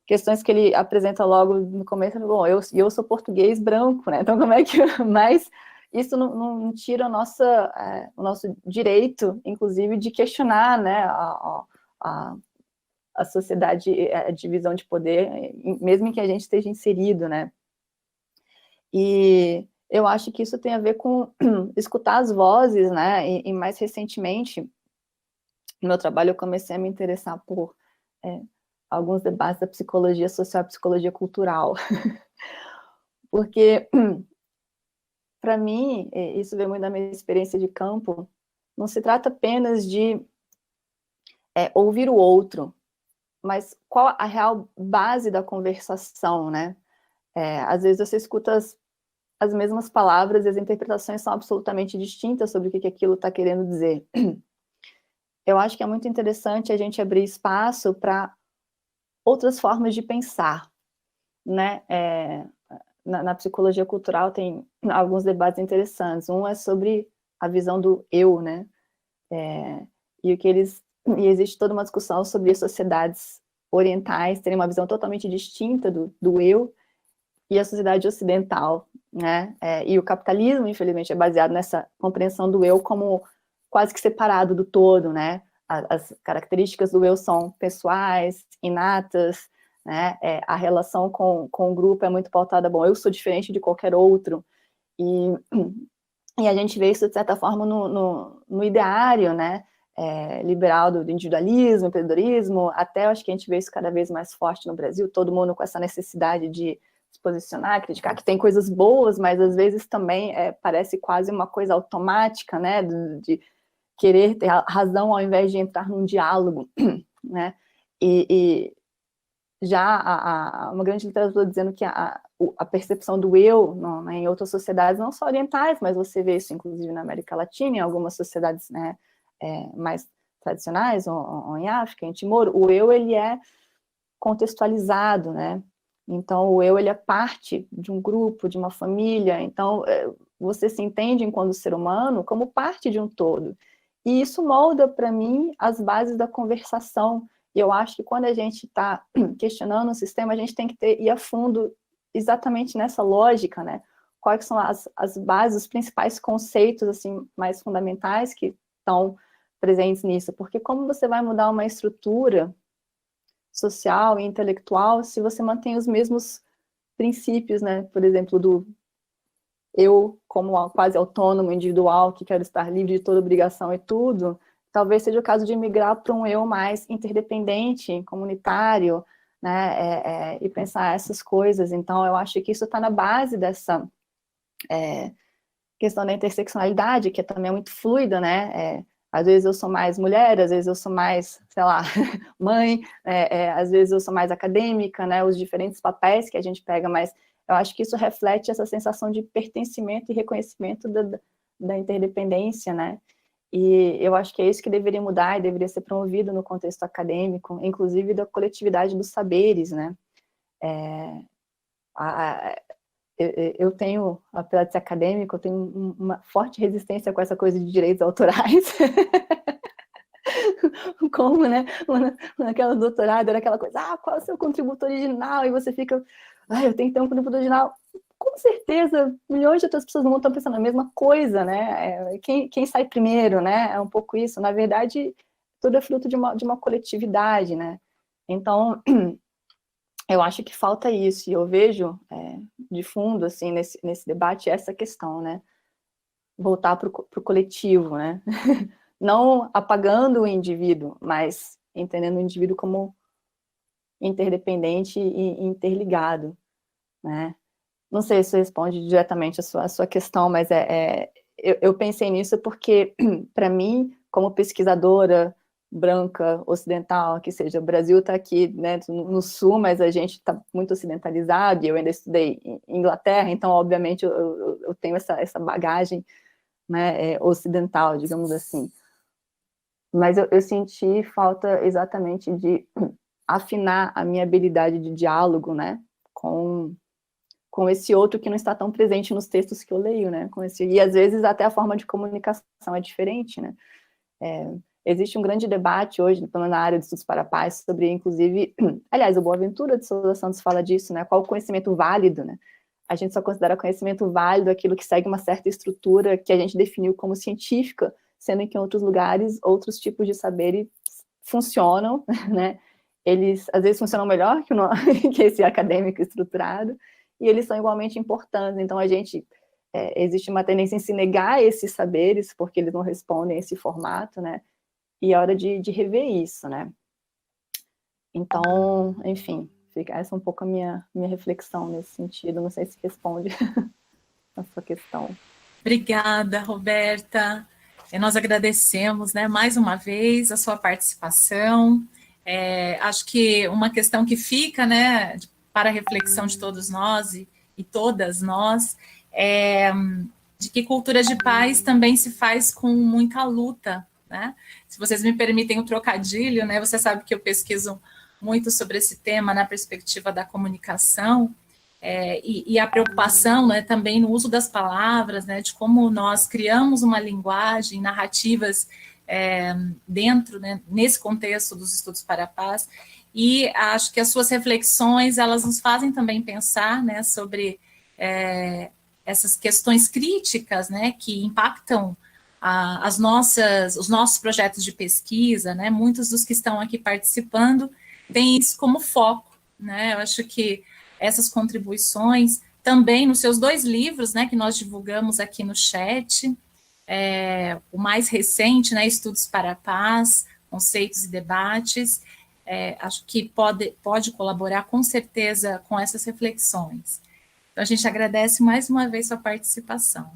questões que ele apresenta logo no começo, bom, eu sou português branco, né? Então como é que... Mas isso não tira o nosso direito, inclusive, de questionar, né, a sociedade, a divisão de poder, mesmo em que a gente esteja inserido, né? E eu acho que isso tem a ver com escutar as vozes, né? E mais recentemente, no meu trabalho, eu comecei a me interessar por alguns debates da psicologia social e psicologia cultural. Porque, para mim, isso vem muito da minha experiência de campo, não se trata apenas de ouvir o outro, mas qual a real base da conversação, né? Às vezes você escuta as mesmas palavras e as interpretações são absolutamente distintas sobre o que aquilo está querendo dizer. Eu acho que é muito interessante a gente abrir espaço para outras formas de pensar, né? Na psicologia cultural tem alguns debates interessantes. Um é sobre a visão do eu, né? E existe toda uma discussão sobre as sociedades orientais terem uma visão totalmente distinta do eu e a sociedade ocidental, né? E o capitalismo, infelizmente, é baseado nessa compreensão do eu como quase que separado do todo, né? As características do eu são pessoais, inatas, né? A relação com o grupo é muito pautada, bom, eu sou diferente de qualquer outro, e a gente vê isso, de certa forma, no ideário, né? Liberal do individualismo, empreendedorismo, até eu acho que a gente vê isso cada vez mais forte no Brasil, todo mundo com essa necessidade de se posicionar, criticar, que tem coisas boas, mas às vezes também parece quase uma coisa automática, né, de querer ter razão ao invés de entrar num diálogo, né, e já uma grande literatura dizendo que a percepção do eu em outras sociedades, não só orientais, mas você vê isso inclusive na América Latina, em algumas sociedades, né, mais tradicionais, ou em África, em Timor, o eu, ele é contextualizado, né, então o eu, ele é parte de um grupo, de uma família, então você se entende enquanto ser humano como parte de um todo, e isso molda para mim as bases da conversação, e eu acho que quando a gente está questionando o sistema, a gente tem que ir a fundo exatamente nessa lógica, né, quais são as bases, os principais conceitos, assim, mais fundamentais que estão presentes nisso, porque como você vai mudar uma estrutura social e intelectual se você mantém os mesmos princípios, né, por exemplo, do eu como quase autônomo, individual, que quero estar livre de toda obrigação e tudo, talvez seja o caso de migrar para um eu mais interdependente, comunitário, né, e pensar essas coisas. Então, eu acho que isso está na base dessa questão da interseccionalidade, que também é muito fluida, né, às vezes eu sou mais mulher, às vezes eu sou mais, sei lá, mãe, às vezes eu sou mais acadêmica, né, os diferentes papéis que a gente pega, mas eu acho que isso reflete essa sensação de pertencimento e reconhecimento da interdependência, né, e eu acho que é isso que deveria mudar e deveria ser promovido no contexto acadêmico, inclusive da coletividade dos saberes, né, eu tenho, apesar de ser acadêmico, eu tenho uma forte resistência com essa coisa de direitos autorais. Como, né, naquela doutorado, era aquela coisa, qual é o seu contributo original? E você fica, eu tenho que ter um contributo original. Com certeza, milhões de outras pessoas no mundo estão pensando a mesma coisa, né? Quem sai primeiro, né? É um pouco isso. Na verdade, tudo é fruto de uma coletividade, né? Então, eu acho que falta isso, e eu vejo de fundo, assim, nesse debate, essa questão, né? Voltar para o coletivo, né? Não apagando o indivíduo, mas entendendo o indivíduo como interdependente e interligado, né? Não sei se responde diretamente a sua questão, mas eu pensei nisso porque, para mim, como pesquisadora branca, ocidental, que seja, o Brasil está aqui, né, no sul, mas a gente está muito ocidentalizado, e eu ainda estudei em Inglaterra, então, obviamente, eu tenho essa bagagem, né, ocidental, digamos assim. Mas eu senti falta exatamente de afinar a minha habilidade de diálogo, né, com esse outro que não está tão presente nos textos que eu leio, né, e às vezes até a forma de comunicação é diferente, né. Existe um grande debate hoje, na área de estudos para a paz, sobre, inclusive, aliás, o Boaventura de Souza Santos fala disso, né, qual o conhecimento válido, né, a gente só considera conhecimento válido aquilo que segue uma certa estrutura que a gente definiu como científica, sendo que em outros lugares, outros tipos de saberes funcionam, né, eles às vezes funcionam melhor que esse acadêmico estruturado, e eles são igualmente importantes, então existe uma tendência em se negar esses saberes, porque eles não respondem a esse formato, né, e é hora de rever isso, né. Então, enfim, essa é um pouco a minha reflexão nesse sentido, não sei se responde a sua questão. Obrigada, Roberta. Nós agradecemos, né, mais uma vez a sua participação. Acho que uma questão que fica, né, para a reflexão de todos nós e todas nós de que cultura de paz também se faz com muita luta, né? Se vocês me permitem o trocadilho, né? Você sabe que eu pesquiso muito sobre esse tema na perspectiva da comunicação, e a preocupação, né, também no uso das palavras, né, de como nós criamos uma linguagem, narrativas dentro, né, nesse contexto dos estudos para a paz, e acho que as suas reflexões, elas nos fazem também pensar, né, sobre essas questões críticas, né, que impactam os nossos projetos de pesquisa, né, muitos dos que estão aqui participando têm isso como foco, né, eu acho que essas contribuições, também nos seus 2 livros, né, que nós divulgamos aqui no chat, o mais recente, né, Estudos para a Paz, Conceitos e Debates, acho que pode colaborar com certeza com essas reflexões. Então, a gente agradece mais uma vez sua participação.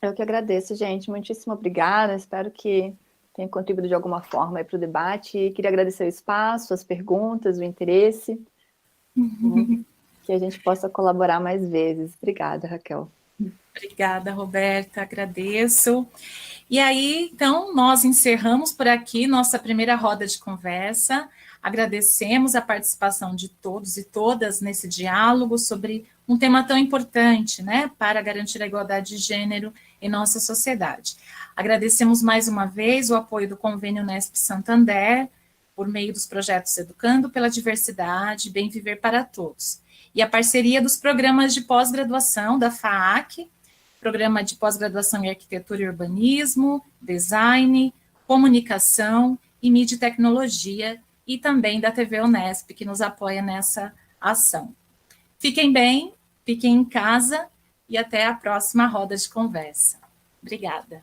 Eu que agradeço, gente. Muitíssimo obrigada. Espero que tenha contribuído de alguma forma para o debate. E queria agradecer o espaço, as perguntas, o interesse. Que a gente possa colaborar mais vezes. Obrigada, Raquel. Obrigada, Roberta, agradeço. E aí, então, nós encerramos por aqui nossa primeira roda de conversa. Agradecemos a participação de todos e todas nesse diálogo sobre um tema tão importante, né, para garantir a igualdade de gênero em nossa sociedade. Agradecemos mais uma vez o apoio do Convênio Unesp Santander, por meio dos projetos Educando pela Diversidade e Bem Viver para Todos, e a parceria dos programas de pós-graduação da FAAC, Programa de Pós-Graduação em Arquitetura e Urbanismo, Design, Comunicação e Mídia e Tecnologia, e também da TV Unesp, que nos apoia nessa ação. Fiquem bem, fiquem em casa e até a próxima roda de conversa. Obrigada.